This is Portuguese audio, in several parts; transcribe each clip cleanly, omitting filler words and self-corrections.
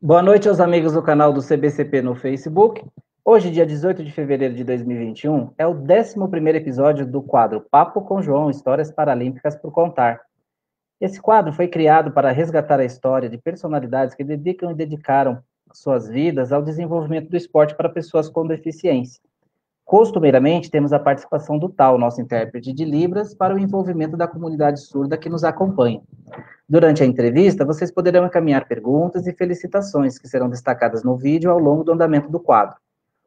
Boa noite aos amigos do canal do CBCP no Facebook. Hoje, dia 18 de fevereiro de 2021, é o 11º episódio do quadro Papo com João, Histórias Paralímpicas por Contar. Esse quadro foi criado para resgatar a história de personalidades que dedicam e dedicaram suas vidas ao desenvolvimento do esporte para pessoas com deficiência. Costumeiramente, temos a participação do Tal, nosso intérprete de Libras, para o envolvimento da comunidade surda que nos acompanha. Durante a entrevista, vocês poderão encaminhar perguntas e felicitações que serão destacadas no vídeo ao longo do andamento do quadro.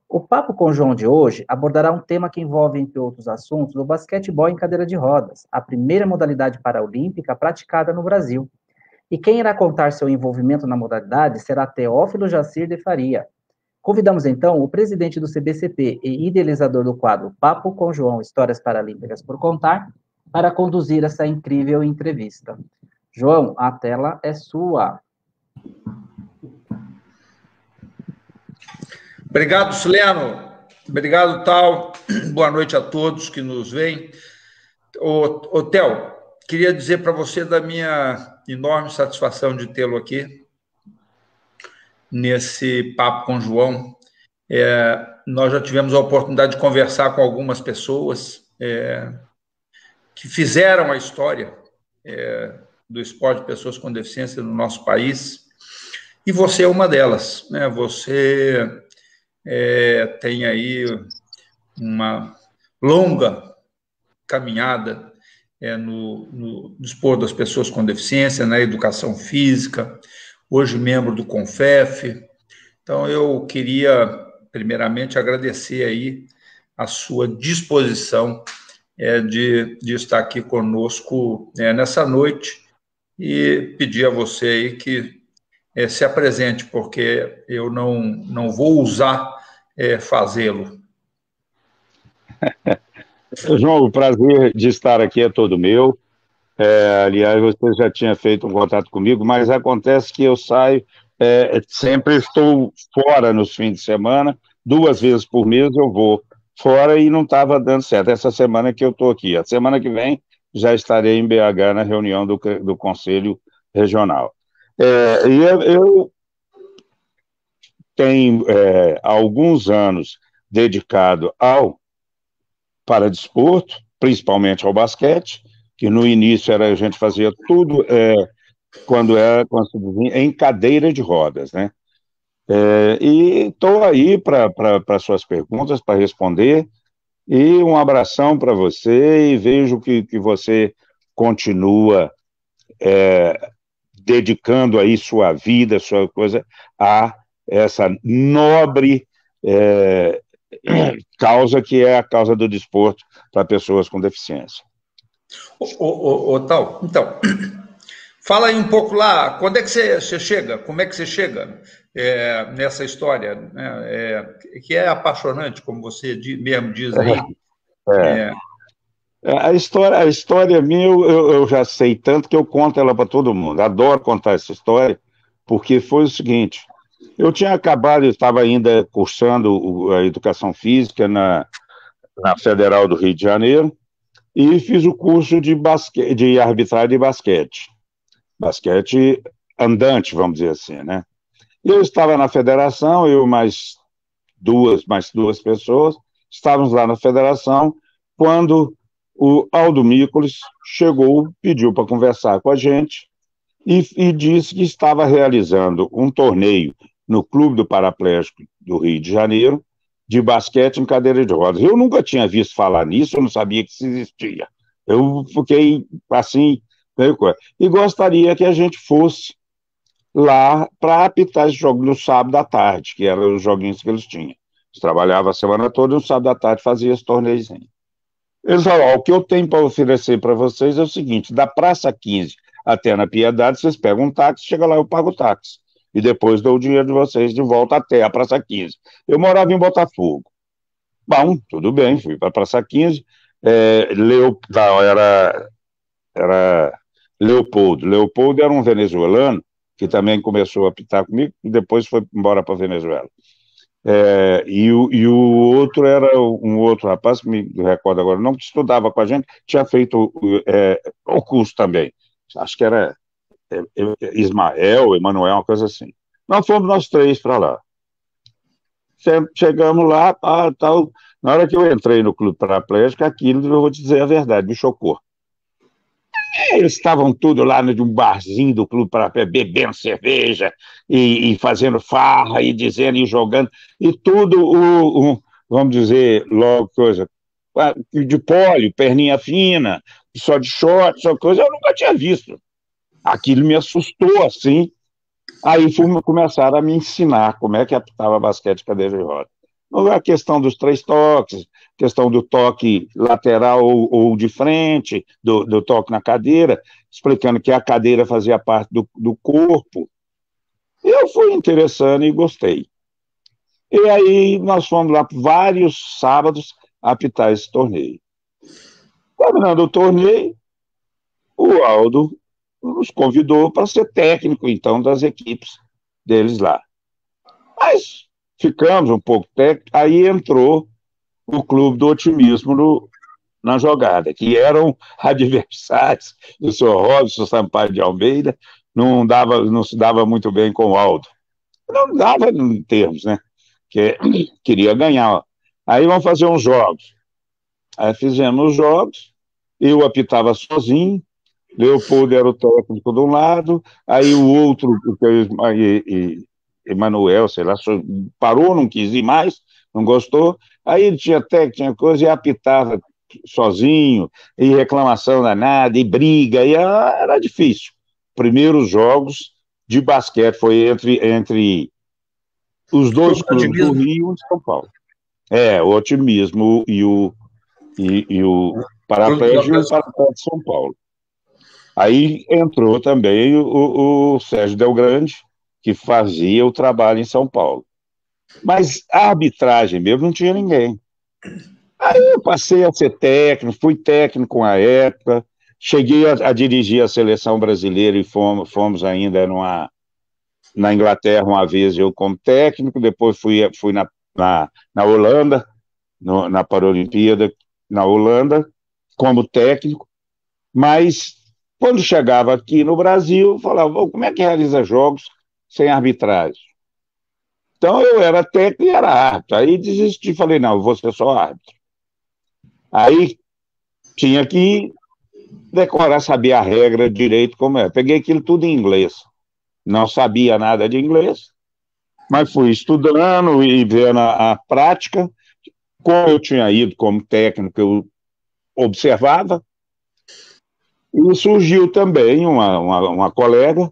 O Papo com João de hoje abordará um tema que envolve, entre outros assuntos, o basquetebol em cadeira de rodas, a primeira modalidade paraolímpica praticada no Brasil. E quem irá contar seu envolvimento na modalidade será Teófilo Jacir de Faria. Convidamos, então, o presidente do CBCP e idealizador do quadro Papo com João, Histórias Paralímpicas por Contar, para conduzir essa incrível entrevista. João, a tela é sua. Obrigado, Sileno. Obrigado, Tal. Boa noite a todos que nos veem. Ô, Theo, queria dizer para você da minha enorme satisfação de tê-lo aqui nesse Papo com João. Nós já tivemos a oportunidade de conversar com algumas pessoas que fizeram a história do esporte de pessoas com deficiência no nosso país, e você é uma delas, né? Você tem aí uma longa caminhada no desporto das pessoas com deficiência, na educação física, hoje membro do CONFEF. Então, eu queria, primeiramente, agradecer aí a sua disposição de estar aqui conosco nessa noite e pedir a você aí que se apresente, porque eu não vou ousar fazê-lo. João, o prazer de estar aqui é todo meu. Aliás, você já tinha feito um contato comigo, mas acontece que eu saio, sempre estou fora nos fins de semana, 2 vezes por mês eu vou fora e não estava dando certo. Essa semana que eu estou aqui, a semana que vem já estarei em BH na reunião do Conselho Regional. Eu tenho há alguns anos dedicado ao paradesporto, principalmente ao basquete, que no início a gente fazia tudo quando se dizia, em cadeira de rodas, né? E estou aí para suas perguntas, para responder, e um abração para você, e vejo que você continua dedicando aí sua vida, sua coisa, a essa nobre causa que é a causa do desporto para pessoas com deficiência. Tal, então, fala aí um pouco lá, quando é que você chega, como é que você chega nessa história, né, que é apaixonante, como você mesmo diz aí. A história minha eu já sei tanto que eu conto ela para todo mundo, adoro contar essa história, porque foi o seguinte, eu estava ainda cursando a educação física na Federal do Rio de Janeiro, e fiz o curso de arbitragem de basquete andante, vamos dizer assim, né? Eu estava na federação, eu mais duas pessoas, estávamos lá na federação, quando o Aldo Mícolis chegou, pediu para conversar com a gente e disse que estava realizando um torneio no Clube do Paraplégico do Rio de Janeiro, de basquete em cadeira de rodas. Eu nunca tinha visto falar nisso, eu não sabia que isso existia. Eu fiquei assim, e gostaria que a gente fosse lá para apitar esse jogo no sábado à tarde, que eram os joguinhos que eles tinham. Eles trabalhavam a semana toda e no sábado à tarde fazia esse torneiozinho. Eles falaram, o que eu tenho para oferecer para vocês é o seguinte, da Praça 15 até na Piedade, vocês pegam um táxi, chega lá, eu pago o táxi. E depois dou o dinheiro de vocês de volta até a Praça 15. Eu morava em Botafogo. Bom, tudo bem, fui para a Praça 15, era Leopoldo. Leopoldo era um venezuelano que também começou a apitar comigo e depois foi embora para a Venezuela. E o outro era um outro rapaz, que me recordo agora, não, que estudava com a gente, tinha feito o curso também. Acho que era Ismael, Emanuel, uma coisa assim. Nós fomos nós três para lá. Chegamos lá, tal. Na hora que eu entrei no clube paraplégico, aquilo, eu vou te dizer a verdade, me chocou. Eles estavam tudo lá de um barzinho do clube paraplégico, bebendo cerveja e fazendo farra e dizendo e jogando, e tudo, vamos dizer, logo coisa, de pole, perninha fina, só de short, só coisa, eu nunca tinha visto. Aquilo me assustou, assim. Aí começaram a me ensinar como é que apitava basquete cadeira de roda. A questão dos 3 toques, questão do toque lateral ou de frente, do toque na cadeira, explicando que a cadeira fazia parte do corpo. Eu fui interessando e gostei. E aí nós fomos lá vários sábados apitar esse torneio. Terminando o torneio, o Aldo nos convidou para ser técnico, então, das equipes deles lá. Mas ficamos um pouco técnico, aí entrou o Clube do Otimismo na jogada, que eram adversários do senhor Robson Sampaio de Almeida, não se dava muito bem com o Aldo. Não dava em termos, né? Que queria ganhar. Aí vamos fazer uns jogos. Aí fizemos os jogos, eu apitava sozinho, Leopoldo era o técnico de um lado, aí o outro, Emanuel, sei lá, parou, não quis ir mais, não gostou, aí ele tinha técnico, tinha coisa, e apitava sozinho, e reclamação danada, e briga, e era difícil. Primeiros jogos de basquete foi entre os dois clubes do Rio e de São Paulo. O Otimismo e o Paraplégico e o Paraplégico de São Paulo. Aí entrou também o Sérgio Delgrande, que fazia o trabalho em São Paulo. Mas a arbitragem mesmo não tinha ninguém. Aí eu passei a ser técnico, fui técnico à época, cheguei a dirigir a seleção brasileira e fomos ainda na Inglaterra uma vez eu como técnico, depois fui na Holanda, na Paralimpíada, na Holanda, como técnico, mas quando chegava aqui no Brasil, falava, como é que realiza jogos sem arbitragem? Então eu era técnico e era árbitro. Aí desisti, falei, não, eu vou ser só árbitro. Aí tinha que decorar, saber a regra direito como é. Peguei aquilo tudo em inglês. Não sabia nada de inglês, mas fui estudando e vendo a prática. Como eu tinha ido como técnico, eu observava. E surgiu também uma colega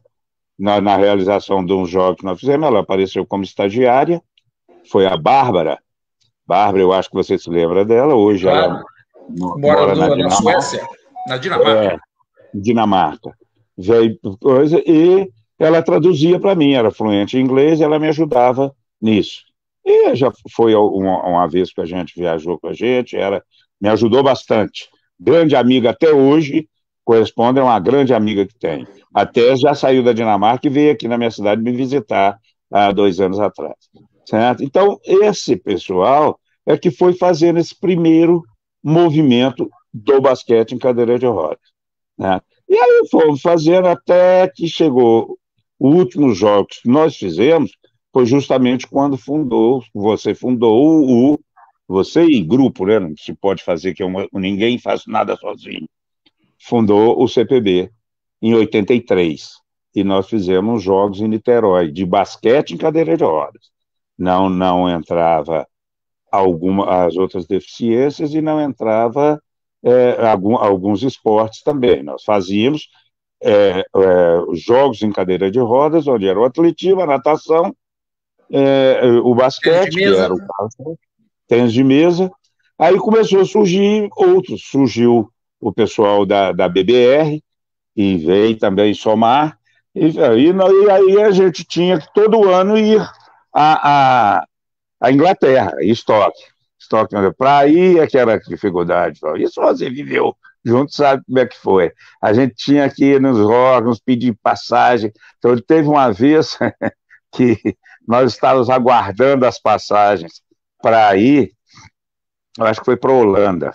na realização de um jogo que nós fizemos, ela apareceu como estagiária, foi a Bárbara. Bárbara, eu acho que você se lembra dela, hoje claro. Ela mora na Suécia, na Dinamarca. Dinamarca. Veio coisa, e ela traduzia para mim, era fluente em inglês, e ela me ajudava nisso. E já foi uma vez que a gente viajou com a gente, me ajudou bastante. Grande amiga até hoje, corresponde a uma grande amiga que tem. Até já saiu da Dinamarca e veio aqui na minha cidade me visitar há 2 anos atrás. Certo? Então, esse pessoal é que foi fazendo esse primeiro movimento do basquete em cadeira de rodas. Né? E aí fomos fazendo até que chegou o último jogo que nós fizemos, foi justamente quando você fundou você e grupo, né? Não se pode fazer que ninguém faz nada sozinho. Fundou o CPB em 83. E nós fizemos jogos em Niterói, de basquete em cadeira de rodas. Não entrava as outras deficiências e não entrava alguns esportes também. Nós fazíamos jogos em cadeira de rodas, onde era o atletismo, a natação, o basquete, que era o tênis de mesa. Aí começou a surgir outros. Surgiu o pessoal da BBR, e veio também somar, e aí a gente tinha que todo ano ir à Inglaterra, estoque para ir, que era dificuldade. Isso você viveu junto, sabe como é que foi. A gente tinha que ir nos órgãos, pedir passagem. Então, teve uma vez que nós estávamos aguardando as passagens para ir, eu acho que foi para a Holanda,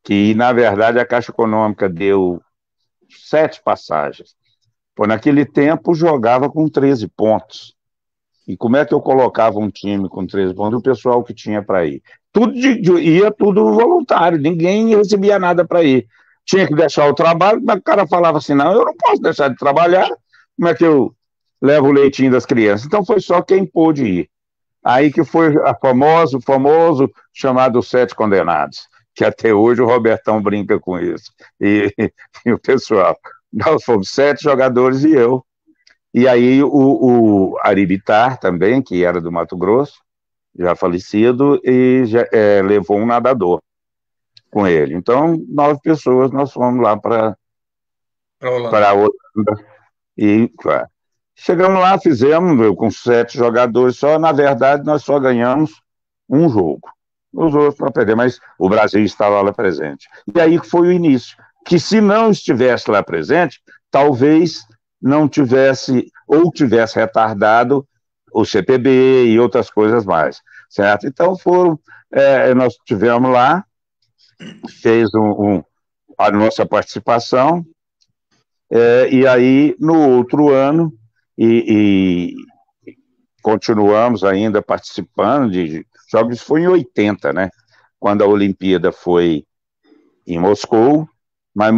que, na verdade, a Caixa Econômica deu 7 passagens. Pô, naquele tempo jogava com 13 pontos. E como é que eu colocava um time com 13 pontos? O pessoal que tinha para ir. Tudo ia tudo voluntário, ninguém recebia nada para ir. Tinha que deixar o trabalho, mas o cara falava assim: não, eu não posso deixar de trabalhar, como é que eu levo o leitinho das crianças? Então foi só quem pôde ir. Aí que foi o famoso chamado Sete Condenados, que até hoje o Robertão brinca com isso. E o pessoal, nós fomos 7 jogadores e eu. E aí o Ari Bittar também, que era do Mato Grosso, já falecido, e levou um nadador com ele. Então, 9 pessoas, nós fomos lá para a Holanda. E, claro, chegamos lá, fizemos com 7 jogadores só. Na verdade, nós só ganhamos um jogo. Os outros para perder, mas o Brasil estava lá presente. E aí foi o início. Que se não estivesse lá presente, talvez não tivesse, ou tivesse retardado o CPB e outras coisas mais, certo? Então nós tivemos lá, fez a nossa participação, e aí no outro ano, e continuamos ainda participando de jogos, foi em 80, né? Quando a Olimpíada foi em Moscou, mas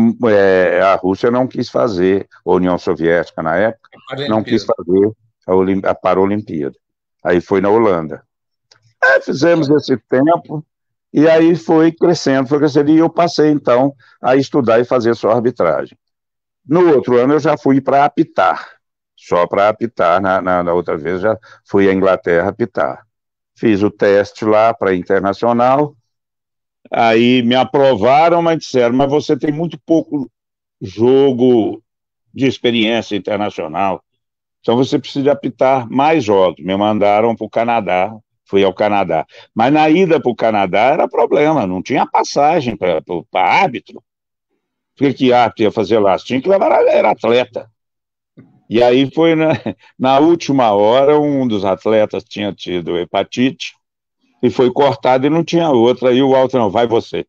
a Rússia não quis fazer, a União Soviética na época, não quis fazer a Paralimpíada. Aí foi na Holanda. Fizemos esse tempo, e aí foi crescendo, e eu passei, então, a estudar e fazer só arbitragem. No outro ano eu já fui para apitar, só para apitar, na outra vez já fui à Inglaterra apitar. Fiz o teste lá para internacional, aí me aprovaram, mas disseram, mas você tem muito pouco jogo de experiência internacional, então você precisa apitar mais jogos. Me mandaram para o Canadá, fui ao Canadá. Mas na ida para o Canadá era problema, não tinha passagem para árbitro. O que árbitro ia fazer lá? Tinha que levar, era atleta. E aí foi na última hora, um dos atletas tinha tido hepatite, e foi cortado e não tinha outra. Aí o Walter, não, vai você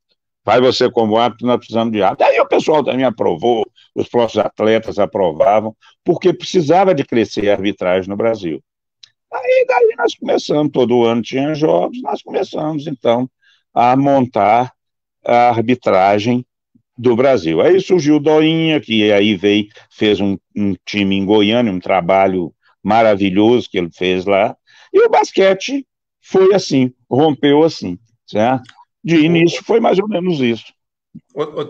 como árbitro, nós precisamos de árbitro. Aí o pessoal também aprovou, os próprios atletas aprovavam, porque precisava de crescer a arbitragem no Brasil. Aí daí nós começamos, todo ano tinha jogos, nós começamos então a montar a arbitragem do Brasil. Aí surgiu o Doinha, que aí fez um time em Goiânia, um trabalho maravilhoso que ele fez lá, e o basquete foi assim, rompeu assim, certo? De início foi mais ou menos isso.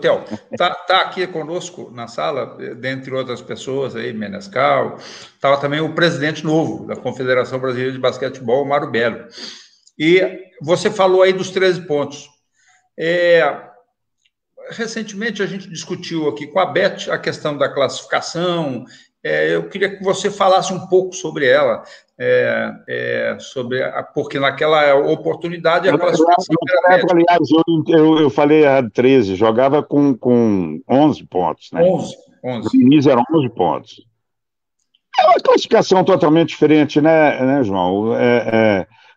Theo, tá aqui conosco na sala, dentre outras pessoas aí, Menescal, estava também o presidente novo da Confederação Brasileira de Basquetebol, Mário Belo. E você falou aí dos 13 pontos. Recentemente a gente discutiu aqui com a Beth a questão da classificação. Eu queria que você falasse um pouco sobre ela, porque naquela oportunidade a classificação era média. Aliás, eu falei 13, jogava com 11 pontos, né? 11. No início eram 11 pontos. É uma classificação totalmente diferente, né, João?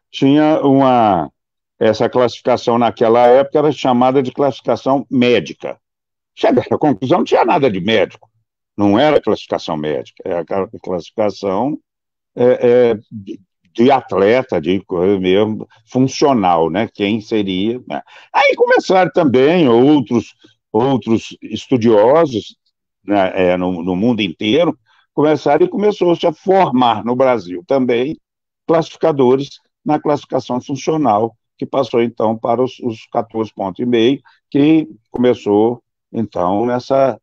Tinha essa classificação naquela época era chamada de classificação médica. Chega à conclusão, não tinha nada de médico. Não era classificação médica, é a classificação de atleta, de coisa mesmo, funcional, né? Quem seria. Né? Aí começaram também outros estudiosos, né, no mundo inteiro, começou-se a formar no Brasil também classificadores na classificação funcional, que passou então para os 14,5 pontos, que começou então nessa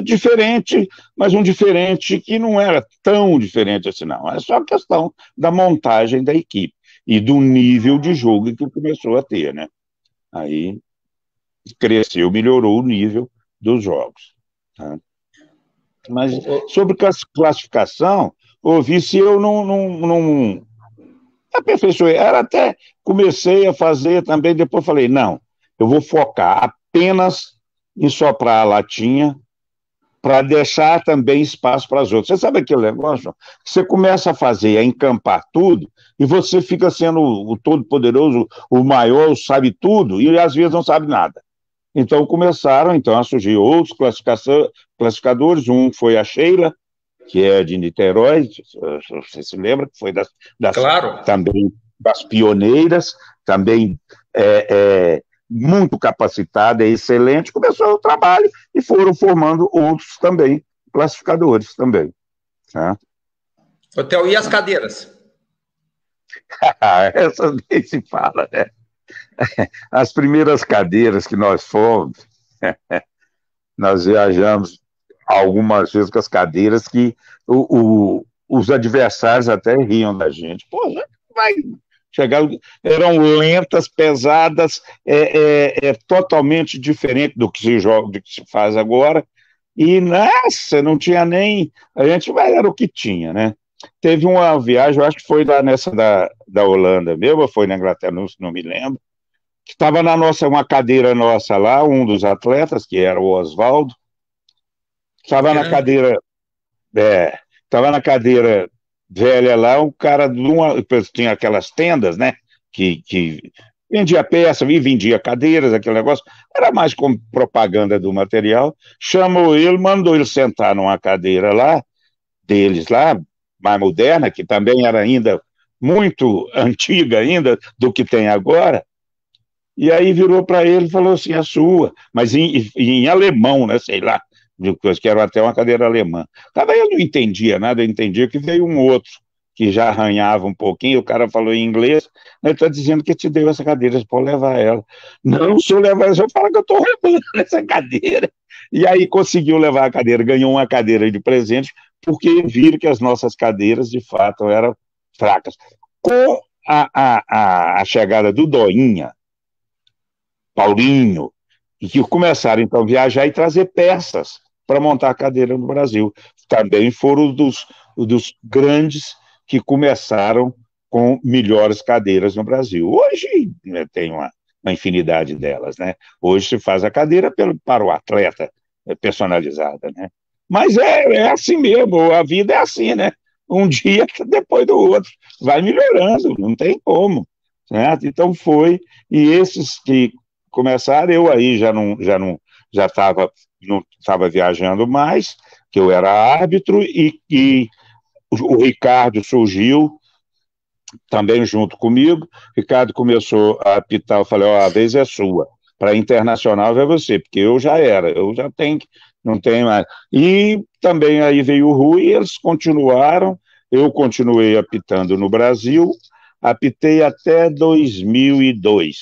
diferente, mas um diferente que não era tão diferente assim, não. É só questão da montagem da equipe e do nível de jogo que começou a ter, né? Aí cresceu, melhorou o nível dos jogos. Tá? Mas sobre classificação, ouvi se eu não aperfeiçoei. Até comecei a fazer também, depois falei, não, eu vou focar apenas em soprar a latinha para deixar também espaço para as outras. Você sabe aquele negócio? Você começa a fazer, a encampar tudo, e você fica sendo o todo-poderoso, o maior, o sabe tudo, e às vezes não sabe nada. Então começaram então, a surgir outros classificadores, um foi a Sheila, que é de Niterói, você se lembra, que foi Claro. também das pioneiras, também muito capacitada, excelente, começou o trabalho e foram formando outros também, classificadores também. Né? Hotel, e as cadeiras? Essa nem se fala, né? As primeiras cadeiras que nós fomos, nós viajamos algumas vezes com as cadeiras que os adversários até riam da gente. Pô, vai chegar. Eram lentas, pesadas, totalmente diferente do que se joga, do que se faz agora. E, nossa, não tinha nem. A gente era o que tinha, né? Teve uma viagem, eu acho que foi lá nessa da Holanda mesmo, ou foi na Inglaterra, não me lembro, que estava na nossa, uma cadeira nossa lá, um dos atletas, que era o Oswaldo, estava na cadeira, estava na cadeira velha lá, um cara tinha aquelas tendas, né? Que vendia peça, vendia cadeiras, aquele negócio, era mais como propaganda do material. Chamou ele, mandou ele sentar numa cadeira lá, deles lá, mais moderna, que também era ainda muito antiga ainda do que tem agora. E aí virou para ele e falou assim, a sua, mas em alemão, né, sei lá, que era até uma cadeira alemã. Também eu não entendia nada, eu entendia que veio um outro que já arranhava um pouquinho, o cara falou em inglês, ele está dizendo que te deu essa cadeira, você pode levar ela. Não, se eu levar ela, eu falo que eu estou roubando essa cadeira. E aí conseguiu levar a cadeira, ganhou uma cadeira de presente, porque viram que as nossas cadeiras, de fato, eram fracas. Com a chegada do Doinha, Paulinho, e que começaram então a viajar e trazer peças para montar a cadeira no Brasil. Também foram dos grandes que começaram com melhores cadeiras no Brasil. Hoje tem uma infinidade delas, né? Hoje se faz a cadeira para o atleta personalizada, né? Mas é assim mesmo, a vida é assim, né? Um dia depois do outro, vai melhorando, não tem como. Certo? Então foi, e esses que começaram, eu aí já estava viajando mais, que eu era árbitro, e o Ricardo surgiu também junto comigo. O Ricardo começou a apitar, eu falei, a vez é sua, para internacional é você, porque eu já tenho, não tenho mais. E também aí veio o Rui, e eles continuaram, eu continuei apitando no Brasil, apitei até 2002.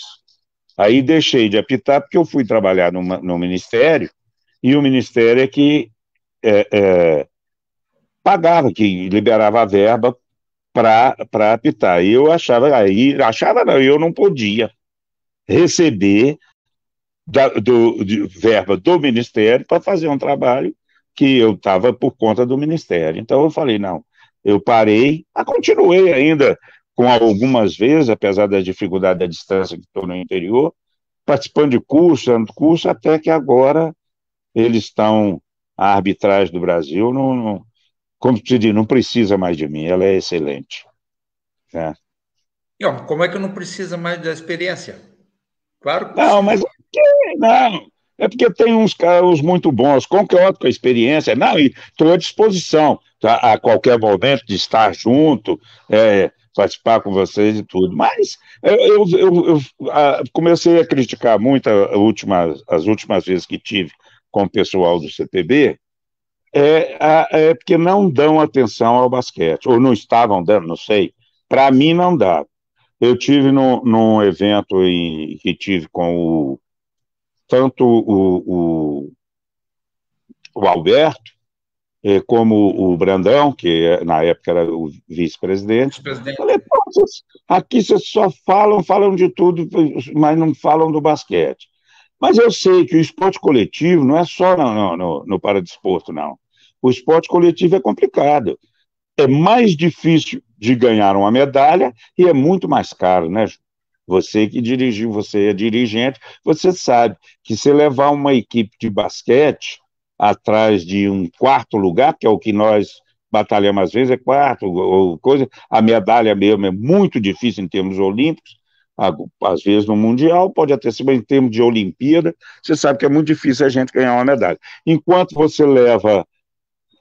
Aí deixei de apitar porque eu fui trabalhar no Ministério, e o Ministério é que pagava, que liberava a verba para apitar. E eu achava não, eu não podia receber de verba do Ministério para fazer um trabalho que eu estava por conta do Ministério. Então eu falei, não, eu parei, mas continuei ainda com algumas vezes, apesar da dificuldade da distância que estou no interior, participando de curso, até que agora eles estão, a arbitragem do Brasil, como te digo, não precisa mais de mim, ela é excelente. Né? Como é que não precisa mais da experiência? Claro que Não, precisa. mas não, é porque tem uns caras muito bons, concordo com a experiência, não, e estou à disposição, tá, a qualquer momento de estar junto, participar com vocês e tudo, mas eu comecei a criticar muito as últimas vezes que tive com o pessoal do CTB, porque não dão atenção ao basquete, ou não estavam dando, não sei, para mim não dá. Eu tive num evento que tive com tanto o Alberto, como o Brandão, que na época era o vice-presidente. Falei, pô, aqui vocês só falam de tudo, mas não falam do basquete. Mas eu sei que o esporte coletivo não é só no paradesporto, não. O esporte coletivo é complicado. É mais difícil de ganhar uma medalha e é muito mais caro, né? Você que dirigiu, você é dirigente, você sabe que se levar uma equipe de basquete atrás de um quarto lugar, que é o que nós batalhamos às vezes, é quarto, ou coisa, a medalha mesmo é muito difícil em termos olímpicos, às vezes no Mundial, pode até ser, mas em termos de Olimpíada, você sabe que é muito difícil a gente ganhar uma medalha. Enquanto você leva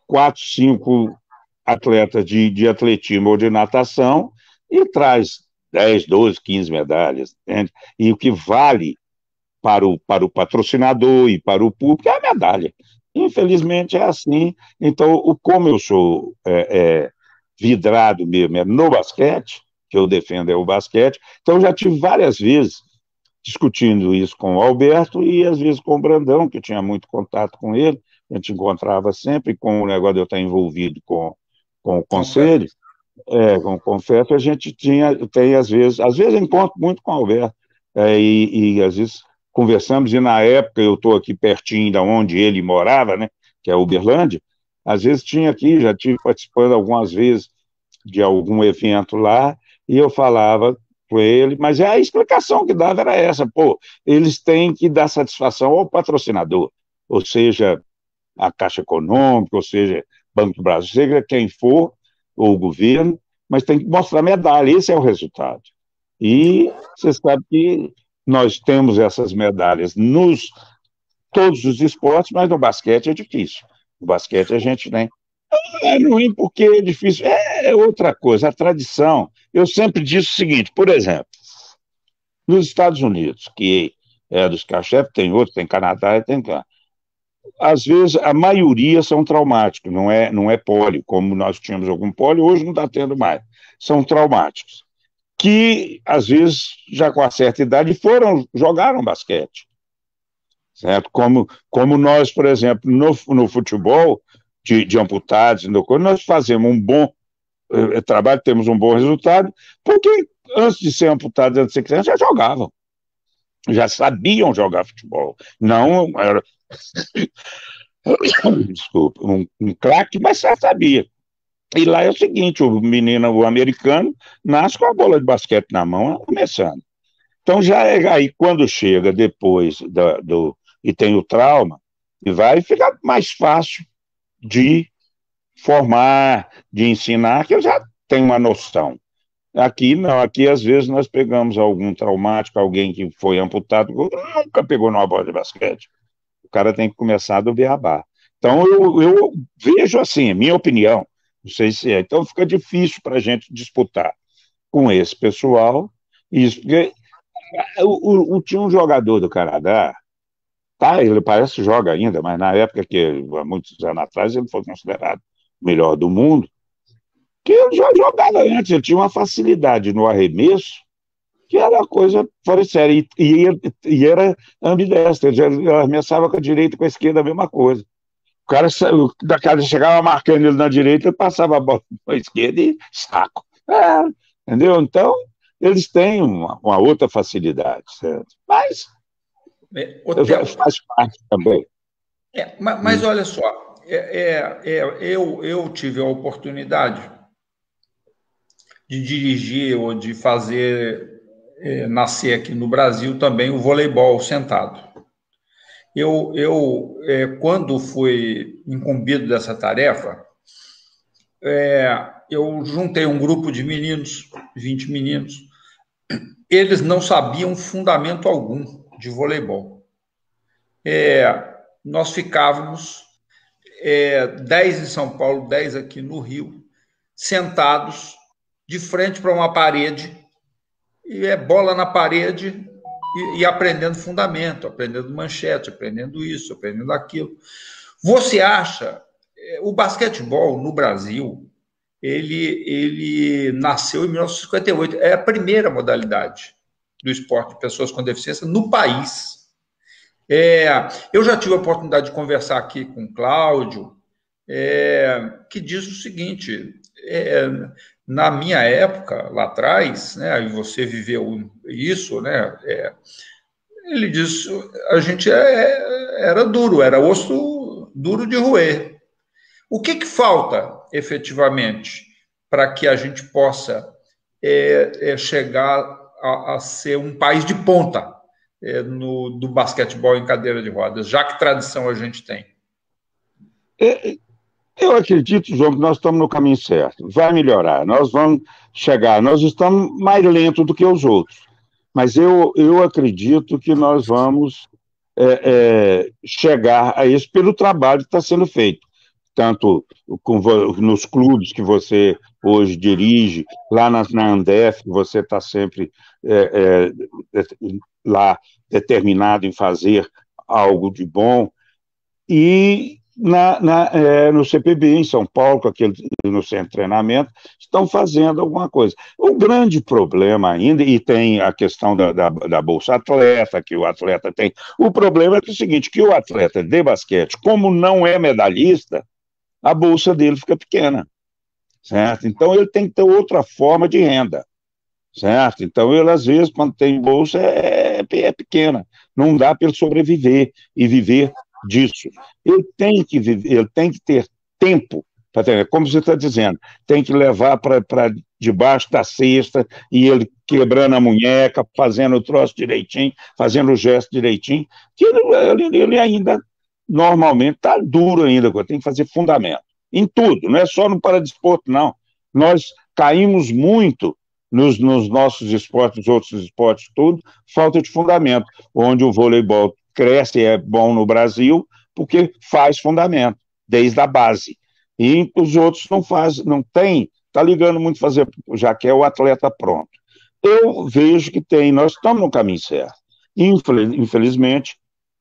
4, 5 atletas de atletismo ou de natação e traz 10, 12, 15 medalhas, entende? E o que vale para o patrocinador e para o público é a medalha. Infelizmente é assim. Então, como eu sou vidrado mesmo no basquete, que eu defendo é o basquete, então eu já tive várias vezes discutindo isso com o Alberto e às vezes com o Brandão, que eu tinha muito contato com ele, a gente encontrava sempre, com o negócio de eu estar envolvido com o conselho, com o Confeto, a gente tem às vezes eu encontro muito com o Alberto, e às vezes conversamos, e na época eu estou aqui pertinho de onde ele morava, né, que é Uberlândia, às vezes tinha aqui, já tive participando algumas vezes de algum evento lá, e eu falava com ele, mas a explicação que dava era essa, eles têm que dar satisfação ao patrocinador, ou seja, a Caixa Econômica, ou seja, Banco do Brasil, seja quem for, ou o governo, mas tem que mostrar medalha, esse é o resultado. E você sabe que nós temos essas medalhas nos todos os esportes, mas no basquete é difícil. No basquete a gente tem. É ruim porque é difícil. É outra coisa, a tradição. Eu sempre disse o seguinte, por exemplo, nos Estados Unidos, que é dos CACHEP, tem outros, tem Canadá, tem cá. Às vezes, a maioria são traumáticos, não é pólio, como nós tínhamos algum pólio, hoje não está tendo mais. São traumáticos, que, às vezes, já com uma certa idade, jogaram basquete. Certo? Como nós, por exemplo, no futebol de amputados, nós fazemos um bom trabalho, temos um bom resultado, porque antes de ser amputado, antes de ser criança, já jogavam. Já sabiam jogar futebol. Não era... Desculpa, um craque, mas já sabia. E lá é o seguinte, o americano, nasce com a bola de basquete na mão, começando. Então já aí, quando chega depois e tem o trauma, e vai ficar mais fácil de formar, de ensinar, que eu já tenho uma noção. Aqui não, aqui às vezes nós pegamos algum traumático, alguém que foi amputado, nunca pegou numa bola de basquete. O cara tem que começar do beabá. Então, eu vejo assim, minha opinião, não sei se é. Então, fica difícil para a gente disputar com esse pessoal. Isso, porque tinha um jogador do Canadá, ele parece que joga ainda, mas na época que, há muitos anos atrás, ele foi considerado o melhor do mundo, que ele já jogava antes, ele tinha uma facilidade no arremesso, que era uma coisa fora de série, e era ambidestro, ele arremessava com a direita e com a esquerda a mesma coisa. O cara da casa chegava marcando ele na direita, ele passava a bola com a esquerda e saco. Entendeu? Então, eles têm uma outra facilidade, certo? Mas faz parte também. Mas olha só, eu tive a oportunidade de dirigir ou de fazer nascer aqui no Brasil também o voleibol sentado. Quando fui incumbido dessa tarefa, eu juntei um grupo de meninos, 20 meninos, eles não sabiam fundamento algum de voleibol. Nós ficávamos 10 em São Paulo, 10 aqui no Rio, sentados de frente para uma parede, e bola na parede, e aprendendo fundamento, aprendendo manchete, aprendendo isso, aprendendo aquilo. Você acha, o basquetebol no Brasil, ele nasceu em 1958, é a primeira modalidade do esporte de pessoas com deficiência no país. Eu já tive a oportunidade de conversar aqui com o Cláudio, que diz o seguinte, na minha época, lá atrás, né, e você viveu isso, né, ele disse, a gente era duro, era osso duro de roer. O que falta, efetivamente, para que a gente possa chegar a ser um país de ponta do basquetebol em cadeira de rodas, já que tradição a gente tem? Eu acredito, João, que nós estamos no caminho certo. Vai melhorar, nós vamos chegar, nós estamos mais lentos do que os outros, Mas eu acredito que nós vamos chegar a isso pelo trabalho que está sendo feito, tanto nos clubes que você hoje dirige, lá na Andef, que você está sempre lá determinado em fazer algo de bom, e no CPB, em São Paulo, no centro de treinamento, estão fazendo alguma coisa. O grande problema ainda, e tem a questão da Bolsa Atleta, que o atleta tem, o problema é o seguinte, que o atleta de basquete, como não é medalhista, a bolsa dele fica pequena, certo? Então, ele tem que ter outra forma de renda, certo? Então, ele, às vezes, quando tem bolsa, é pequena, não dá para ele sobreviver e viver disso. Ele tem que viver, ele tem que ter tempo para ter, como você está dizendo, tem que levar para debaixo da cesta e ele quebrando a munheca, fazendo o troço direitinho, fazendo o gesto direitinho, que ele ainda normalmente está duro ainda, tem que fazer fundamento em tudo, não é só no paradesporto, não. Nós caímos muito nos nossos esportes, nos outros esportes, tudo, falta de fundamento, onde o voleibol cresce e é bom no Brasil, porque faz fundamento, desde a base. E os outros não fazem, não tem, está ligando muito fazer, já que é o atleta pronto. Eu vejo que nós estamos no caminho certo. Infelizmente,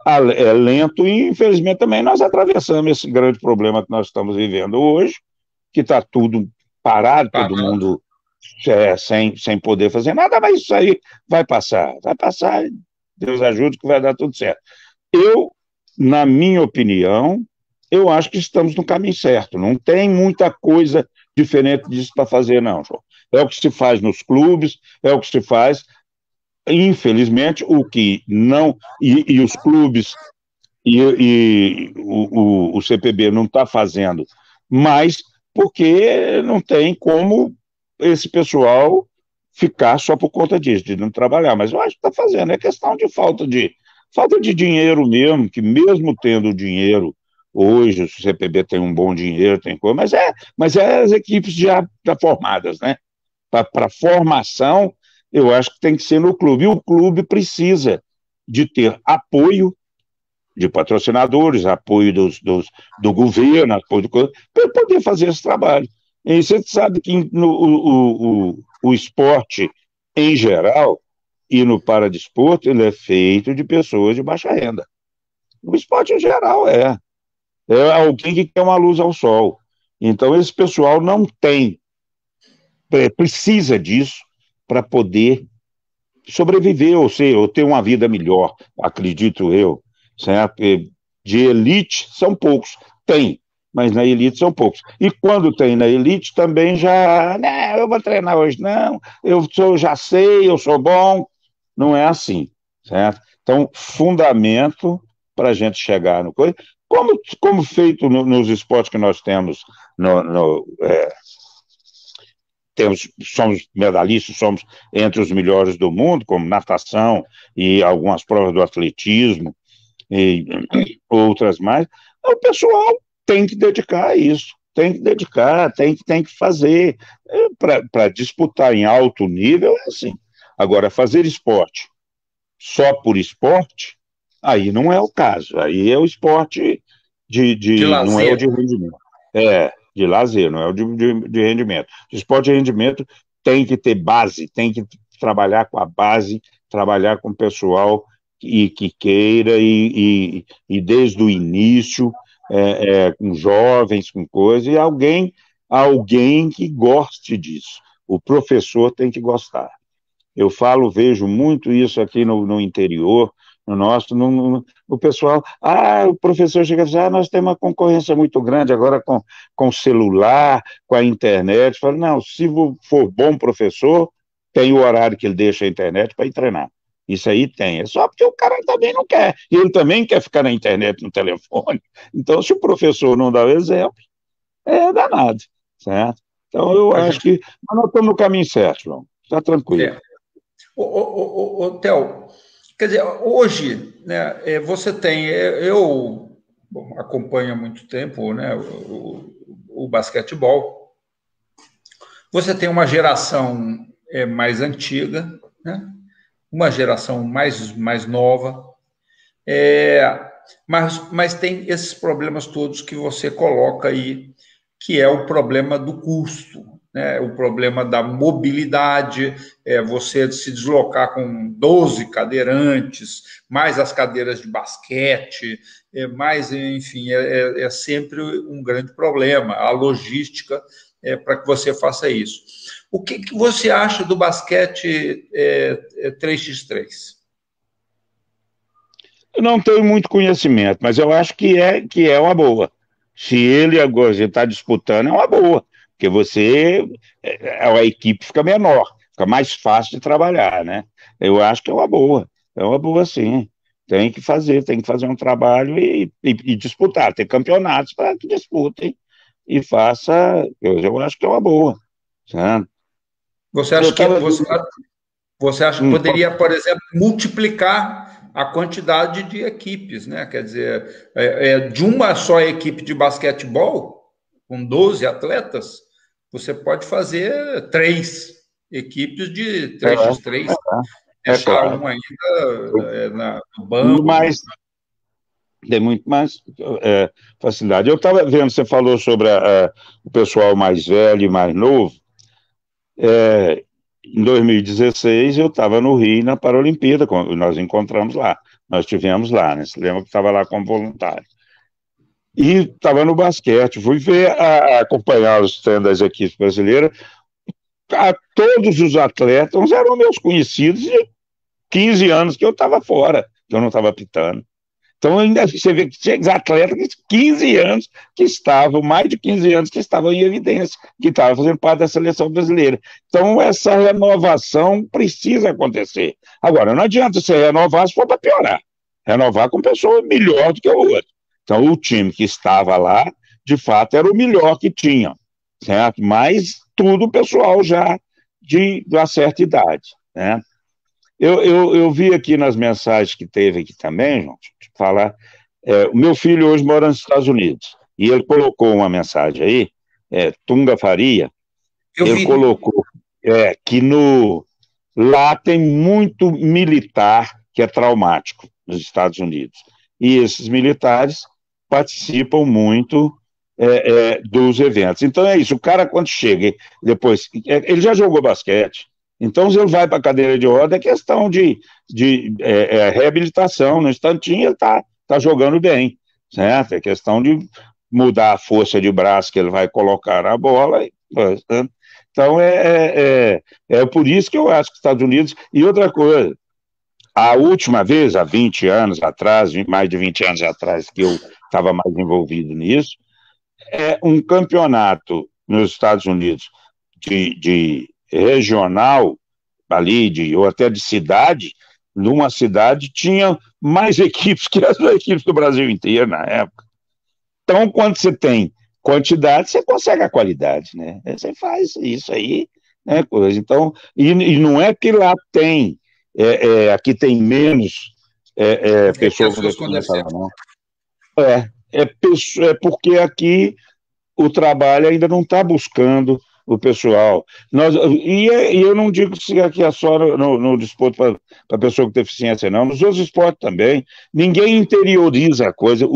é lento e, infelizmente, também nós atravessamos esse grande problema que nós estamos vivendo hoje, que está tudo parado, todo mundo sem poder fazer nada, mas isso aí vai passar, Deus ajude que vai dar tudo certo. Na minha opinião, eu acho que estamos no caminho certo, não tem muita coisa diferente disso para fazer, não, João. É o que se faz nos clubes, é o que se faz, infelizmente, o que não, e os clubes e o CPB não está fazendo mais, porque não tem como esse pessoal ficar só por conta disso, de não trabalhar. Mas eu acho que está fazendo, é questão de falta de dinheiro mesmo, que mesmo tendo dinheiro, hoje o CPB tem um bom dinheiro, tem coisa, mas é as equipes já formadas, né? Para formação, eu acho que tem que ser no clube. E o clube precisa de ter apoio de patrocinadores, apoio do governo, apoio para poder fazer esse trabalho. E você sabe que o esporte, em geral, e no paradesporto, ele é feito de pessoas de baixa renda. O esporte, em geral, é alguém que quer uma luz ao sol. Então, esse pessoal não tem, precisa disso para poder sobreviver, ou ter uma vida melhor, acredito eu, certo? De elite são poucos, tem, mas na elite são poucos. E quando tem na elite também já, não, eu vou treinar hoje, não, já sei, eu sou bom, não é assim, certo? Então, fundamento para a gente chegar no coisa, como feito nos esportes que nós temos somos medalhistas, somos entre os melhores do mundo, como natação e algumas provas do atletismo e outras mais. O pessoal tem que dedicar a isso, tem que dedicar, tem que fazer. Para disputar em alto nível é assim. Agora, fazer esporte só por esporte, aí não é o caso. Aí é o esporte não é o de rendimento. De lazer, não é o de rendimento. O esporte de rendimento tem que ter base, tem que trabalhar com a base, trabalhar com o pessoal que queira e desde o início, com jovens, com coisa, e alguém que goste disso. O professor tem que gostar. Eu vejo muito isso aqui no interior, no nosso, o pessoal, o professor chega e diz, nós temos uma concorrência muito grande agora com o celular, com a internet. Fala, não, se for bom professor, tem o horário que ele deixa a internet para ir treinar. Isso aí tem, é só porque o cara também não quer, e ele também quer ficar na internet, no telefone. Então, se o professor não dá o exemplo, é danado, certo? Então, eu acho que nós estamos no caminho certo, João, está tranquilo. Theo, quer dizer, hoje, né, você tem, eu acompanho há muito tempo, né, o basquetebol. Você tem uma geração mais antiga, né, uma geração mais nova, mas tem esses problemas todos que você coloca aí, que é o problema do custo, né? O problema da mobilidade, você se deslocar com 12 cadeirantes, mais as cadeiras de basquete, mais, enfim, é sempre um grande problema, a logística para que você faça isso. O que você acha do basquete 3x3? Eu não tenho muito conhecimento, mas eu acho que é uma boa. Se ele agora está disputando, é uma boa, porque a equipe fica menor, fica mais fácil de trabalhar, né? Eu acho que é uma boa sim. Tem que fazer um trabalho e disputar, ter campeonatos para que disputem e faça. Eu acho que é uma boa. Sabe? Você acha que você acha que poderia, por exemplo, multiplicar a quantidade de equipes, né? Quer dizer, de uma só equipe de basquetebol, com 12 atletas, você pode fazer 3 equipes de 3x3, deixar claro. um ainda no banco. Tem muito mais facilidade. Eu estava vendo, você falou sobre o pessoal mais velho e mais novo. Em 2016, eu estava no Rio, na Paralimpíada, nós encontramos lá. Nós estivemos lá, né? Você lembra que estava lá como voluntário. E estava no basquete. Fui ver, acompanhar os treinos das equipes brasileiras. Todos os atletas eram meus conhecidos de 15 anos que eu estava fora, que eu não estava apitando. Então, ainda você vê que tinha atletas de 15 anos que estavam, mais de 15 anos que estavam em evidência, que estavam fazendo parte da seleção brasileira. Então, essa renovação precisa acontecer. Agora, não adianta você renovar se for para piorar. Renovar com pessoa melhor do que o outro. Então, o time que estava lá, de fato, era o melhor que tinha, certo? Mas tudo pessoal já de uma certa idade, né? Eu vi aqui nas mensagens que teve aqui também, João, falar. O meu filho hoje mora nos Estados Unidos e ele colocou uma mensagem aí, Tunga Faria. Ele colocou que lá tem muito militar que é traumático nos Estados Unidos. E esses militares participam muito dos eventos. Então é isso, o cara quando chega, depois, ele já jogou basquete. Então, se ele vai para a cadeira de roda, é questão de reabilitação. No instantinho, ele está jogando bem, certo? É questão de mudar a força de braço que ele vai colocar na bola. Então, é por isso que eu acho que os Estados Unidos... E outra coisa, a última vez, há 20 anos atrás, mais de 20 anos atrás, que eu estava mais envolvido nisso, um campeonato nos Estados Unidos de regional, ou até de cidade, numa cidade, tinha mais equipes que as equipes do Brasil inteiro na época. Então, quando você tem quantidade, você consegue a qualidade, né? Você faz isso aí, né, coisa. Então, e não é que lá tem, aqui tem menos pessoas com deficiência, não. É porque aqui o trabalho ainda não está buscando o pessoal. E eu não digo que é só no desporto para pessoa com deficiência, não. Nos outros esportes também. Ninguém interioriza a coisa.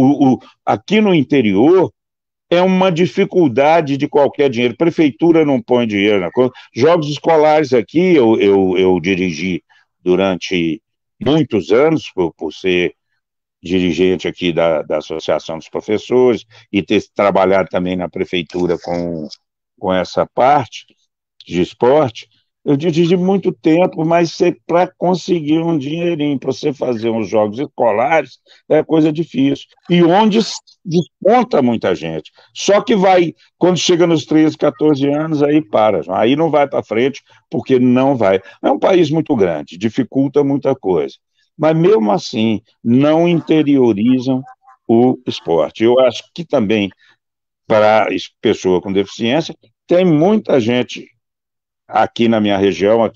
Aqui no interior é uma dificuldade de qualquer dinheiro. Prefeitura não põe dinheiro na coisa. Jogos escolares aqui, eu dirigi durante muitos anos, por ser dirigente aqui da Associação dos Professores e ter trabalhado também na prefeitura com essa parte de esporte. Eu dirigi muito tempo, mas para conseguir um dinheirinho, para você fazer uns jogos escolares, é coisa difícil. E onde desponta muita gente. Só que quando chega nos 13, 14 anos, aí para. Aí não vai para frente, porque não vai. É um país muito grande, dificulta muita coisa. Mas, mesmo assim, não interiorizam o esporte. Eu acho que também, para pessoa com deficiência, tem muita gente aqui na minha região,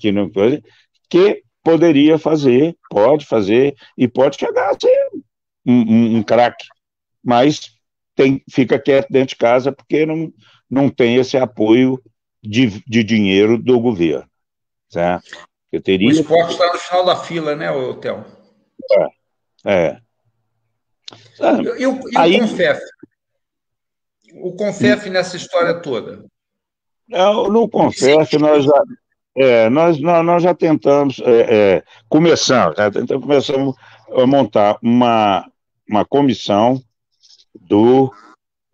que poderia fazer, pode fazer, e pode chegar a ser um craque, mas fica quieto dentro de casa porque não tem esse apoio de dinheiro do governo, certo? Eu O teria... esporte está no final da fila, né, Théo? É. E o Aí, CONFEF? O CONFEF nessa história toda? no Confesso, nós já tentamos, começamos a montar uma comissão do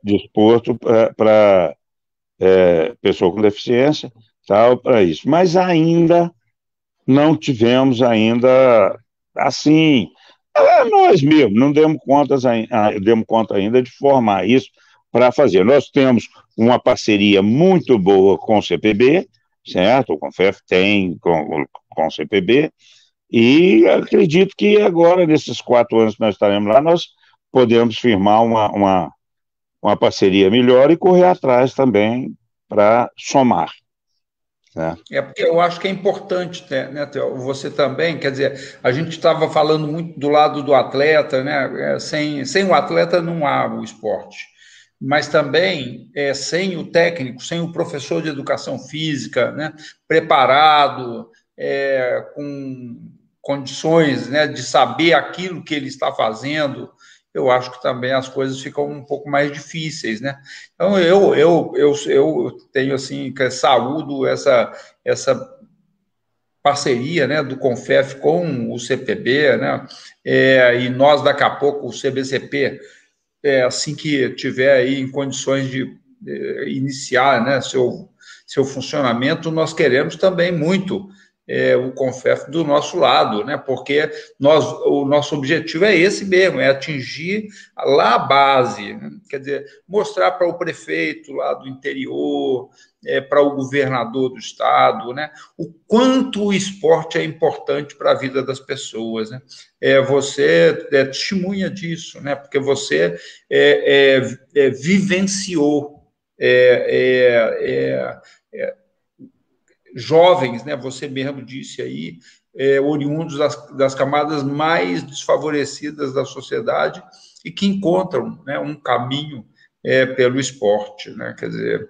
desporto para pessoa com deficiência, tal, para isso. Mas ainda não tivemos ainda, assim, nós mesmos não demos conta ainda de formar isso para fazer. Nós temos uma parceria muito boa com o CPB, certo? O CONFEF tem com o CPB, e acredito que agora, nesses 4 anos que nós estaremos lá, nós podemos firmar uma parceria melhor e correr atrás também para somar. Né? Porque eu acho que é importante, né, Theo? Você também, quer dizer, a gente estava falando muito do lado do atleta, né? Sem o atleta não há o esporte. Mas também sem o técnico, sem o professor de educação física, né, preparado, com condições, né, de saber aquilo que ele está fazendo, eu acho que também as coisas ficam um pouco mais difíceis, né? Então, eu tenho, assim, que saúdo essa parceria, né, do CONFEF com o CPB, né? E nós, daqui a pouco, o CBCP, assim que tiver aí em condições de iniciar, né, seu funcionamento, nós queremos também muito o CONFEF do nosso lado, né, porque o nosso objetivo é esse mesmo, é atingir lá a base, né, quer dizer, mostrar para o prefeito lá do interior, para o governador do estado, né, o quanto o esporte é importante para a vida das pessoas, né. Você é testemunha disso, né, porque você vivenciou jovens, né? Você mesmo disse aí, oriundos das camadas mais desfavorecidas da sociedade e que encontram, né, um caminho pelo esporte, né? Quer dizer,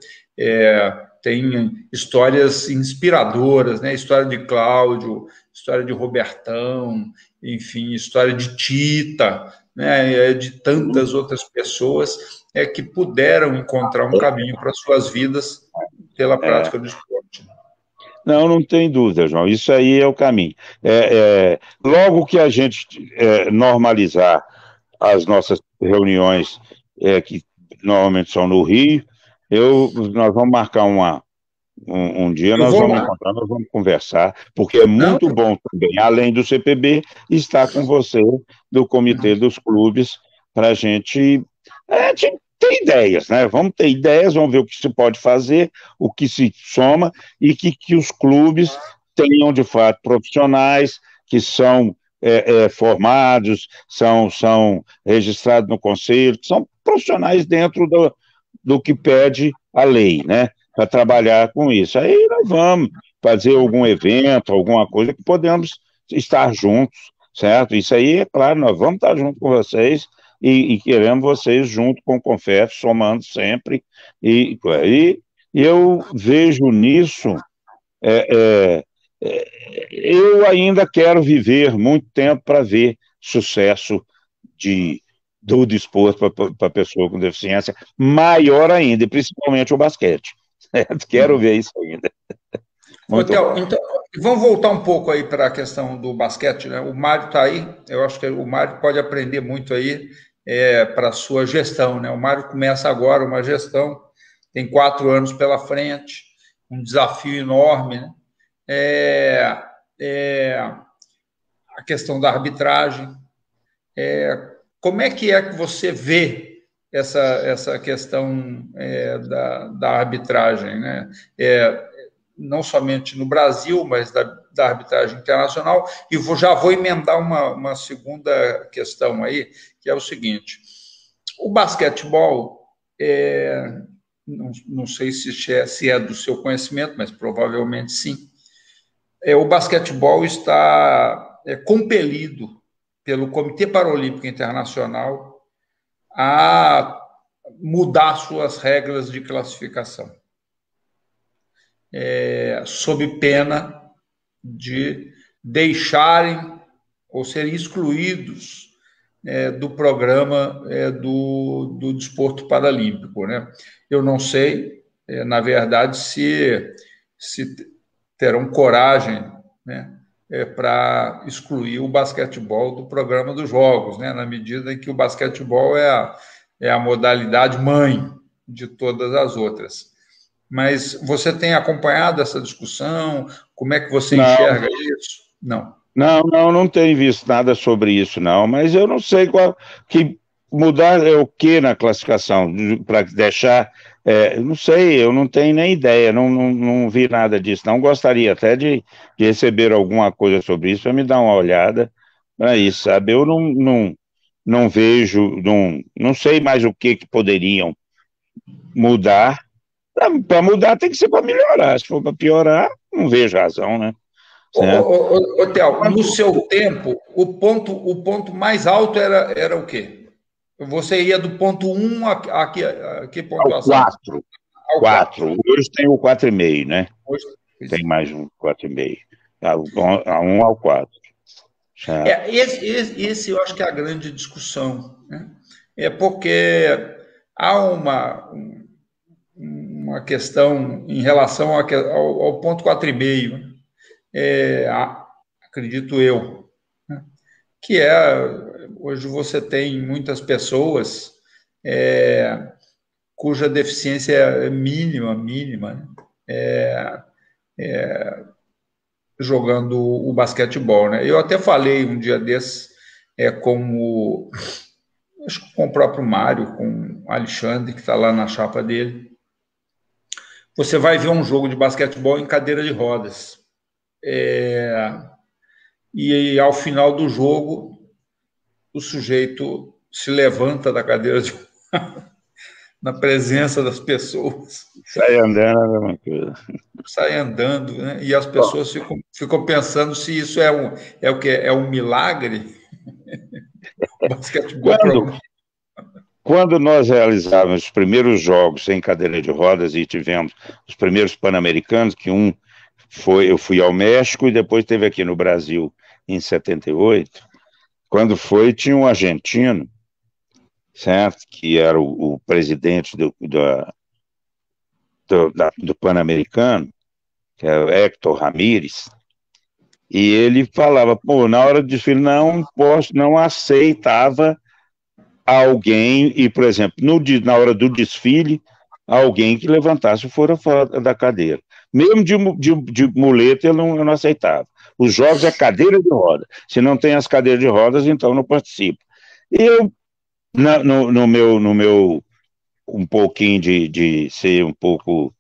tem histórias inspiradoras, né? História de Cláudio, história de Robertão, enfim, história de Tita, né? De tantas outras pessoas que puderam encontrar um caminho para suas vidas pela prática do esporte. Não, não tem dúvida, João. Isso aí é o caminho. Logo que a gente normalizar as nossas reuniões, que normalmente são no Rio, nós vamos marcar um dia, Eu nós vou vamos lá. encontrar, nós vamos conversar, porque é Não, muito bom também, além do CPB, estar com você do Comitê dos Clubes, para a gente ter ideias, né? Vamos ter ideias, vamos ver o que se pode fazer, o que se soma, e que os clubes tenham, de fato, profissionais que são formados, são registrados no conselho, que são profissionais dentro do que pede a lei, né? Para trabalhar com isso. Aí nós vamos fazer algum evento, alguma coisa que podemos estar juntos, certo? Isso aí, é claro, nós vamos estar junto com vocês e queremos vocês junto com o CONFEF, somando sempre. E eu vejo nisso, eu ainda quero viver muito tempo para ver sucesso do desporto para pessoa com deficiência maior ainda, e principalmente o basquete. Quero ver isso ainda. Muito Theo, bom. então, vamos voltar um pouco aí para a questão do basquete, né? O Mário está aí, eu acho que o Mário pode aprender muito aí para a sua gestão, né? O Mário começa agora uma gestão, tem 4 anos pela frente, um desafio enorme, né? A questão da arbitragem. Como é que você vê essa questão da arbitragem, né? Não somente no Brasil, mas da arbitragem internacional. E já vou emendar uma segunda questão aí, que é o seguinte: o basquetebol, não sei se é do seu conhecimento, mas provavelmente sim, o basquetebol está compelido pelo Comitê Paralímpico Internacional a mudar suas regras de classificação, sob pena de deixarem ou serem excluídos do programa do desporto paralímpico, né? Eu não sei, na verdade, se terão coragem, né, para excluir o basquetebol do programa dos Jogos, né, na medida em que o basquetebol é a modalidade mãe de todas as outras. Mas você tem acompanhado essa discussão? Como é que você enxerga isso? Não. Não tenho visto nada sobre isso, não, mas eu não sei que mudar é o que na classificação, para deixar, não sei, eu não tenho nem ideia, não vi nada disso, não gostaria até de receber alguma coisa sobre isso, para me dar uma olhada para isso, sabe? Eu não vejo, não sei mais o que poderiam mudar. Para mudar tem que ser para melhorar, se for para piorar, não vejo razão, né? Theo, no seu tempo, o ponto mais alto era o quê? Você ia do ponto 1 a que pontuação? Ao 4. Hoje tem o 4,5, né? Hoje tem mais um 4,5. A 1 ao 4. Esse eu acho que é a grande discussão, né? É porque há uma questão em relação ao ponto 4,5, acredito eu, né? Que hoje você tem muitas pessoas cuja deficiência é mínima, né? Jogando o basquetebol, né? Eu até falei um dia desses acho que com o próprio Mário, com o Alexandre, que está lá na chapa dele. Você vai ver um jogo de basquetebol em cadeira de rodas. E ao final do jogo, o sujeito se levanta da cadeira de na presença das pessoas. Sai andando, é a mesma coisa. Sai andando, né? E as pessoas ficam pensando se isso é o que é um milagre. Quando nós realizávamos os primeiros jogos em cadeira de rodas e tivemos os primeiros Pan-Americanos, que eu fui ao México e depois teve aqui no Brasil em 78, quando tinha um argentino, certo? Que era o presidente do Pan-Americano, que é o Héctor Ramírez, e ele falava, na hora do desfile não aceitava alguém, e, por exemplo, na hora do desfile, alguém que levantasse fora da cadeira. Mesmo de muleta, eu não aceitava. Os jogos é cadeira de roda. Se não tem as cadeiras de rodas, então não participo. Eu, no meu um pouquinho de ser um pouco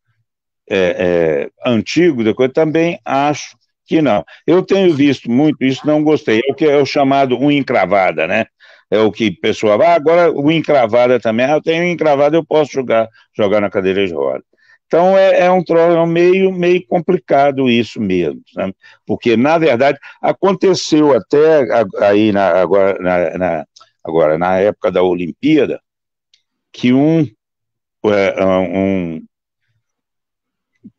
antigo, também acho que não. Eu tenho visto muito isso, não gostei. É o que é o chamado unha encravada, né? É o que o pessoal agora o encravada também. Eu tenho encravada, eu posso jogar na cadeira de roda. Então é meio complicado isso mesmo, sabe? Porque, na verdade, aconteceu até aí agora na época da Olimpíada, que uma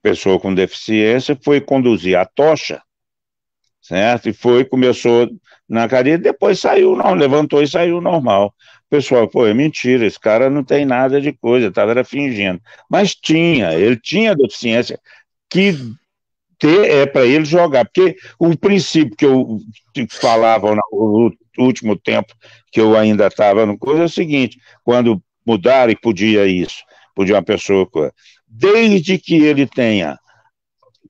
pessoa com deficiência foi conduzir a tocha, certo? E começou na cadeira, depois saiu, levantou e saiu normal. O pessoal, é mentira, esse cara não tem nada de coisa, estava fingindo. Mas ele tinha deficiência que para ele jogar, porque o princípio que eu falava no último tempo, que eu ainda estava no coisa, é o seguinte, quando mudaram e podia uma pessoa, desde que ele tenha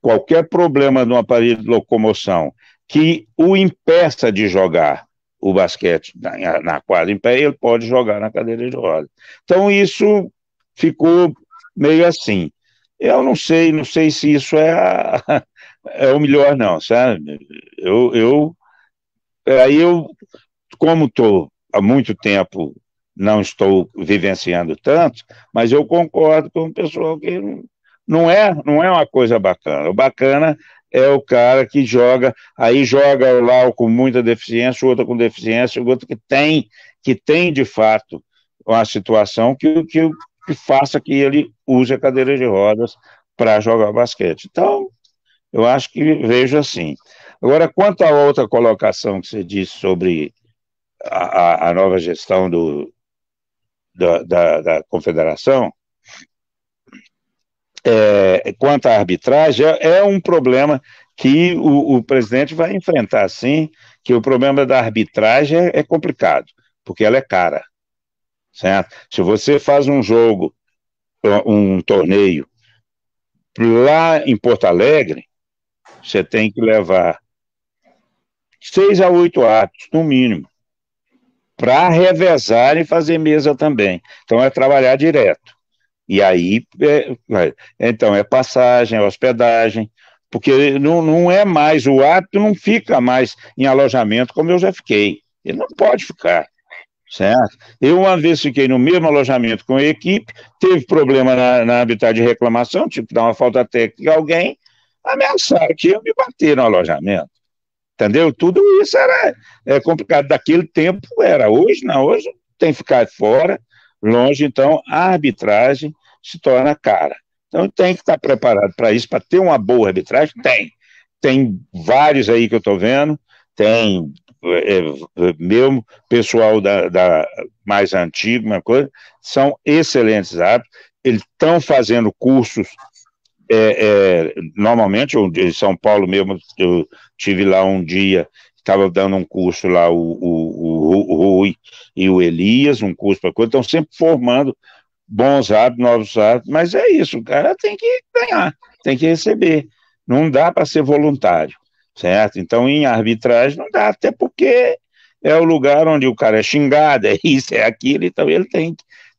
qualquer problema no aparelho de locomoção que o impeça de jogar o basquete na quadra em pé, ele pode jogar na cadeira de rodas. Então, isso ficou meio assim. Eu não sei se isso é o melhor, não, sabe? Aí eu, como estou há muito tempo, não estou vivenciando tanto, mas eu concordo com o pessoal que não é uma coisa bacana. O bacana é o cara que joga lá com muita deficiência, o outro com deficiência, o outro que tem de fato uma situação que faça que ele use a cadeira de rodas para jogar basquete. Então, Eu acho que vejo assim. Agora, quanto à outra colocação que você disse sobre a nova gestão da confederação, quanto à arbitragem, é um problema que o presidente vai enfrentar, sim, que o problema da arbitragem é complicado, porque ela é cara, certo? Se você faz um jogo, um torneio, lá em Porto Alegre, você tem que levar 6 a 8 árbitros, no mínimo, para revezar e fazer mesa também. Então, é trabalhar direto. E aí, então, é passagem, é hospedagem, porque não é mais, o árbitro não fica mais em alojamento como eu já fiquei. Ele não pode ficar, certo? Eu uma vez fiquei no mesmo alojamento com a equipe, teve problema na arbitragem de reclamação, tipo, dar uma falta técnica a alguém, ameaçaram que iam me bater no alojamento. Entendeu? Tudo isso era complicado. Daquele tempo era. Hoje, não. Hoje tem que ficar fora, longe. Então, a arbitragem se torna cara. Então, tem que estar preparado para isso, para ter uma boa arbitragem. Tem vários aí que eu estou vendo. Tem mesmo pessoal da mais antigo, uma coisa. São excelentes árbitros. Eles estão fazendo cursos. Normalmente, em São Paulo mesmo, eu tive lá um dia, estava dando um curso lá, o Rui e o Elias, um curso para coisa, estão sempre formando bons hábitos, novos hábitos, mas é isso, o cara tem que ganhar, tem que receber, não dá para ser voluntário, certo? Então, em arbitragem não dá, até porque é o lugar onde o cara é xingado, é isso, é aquilo, então ele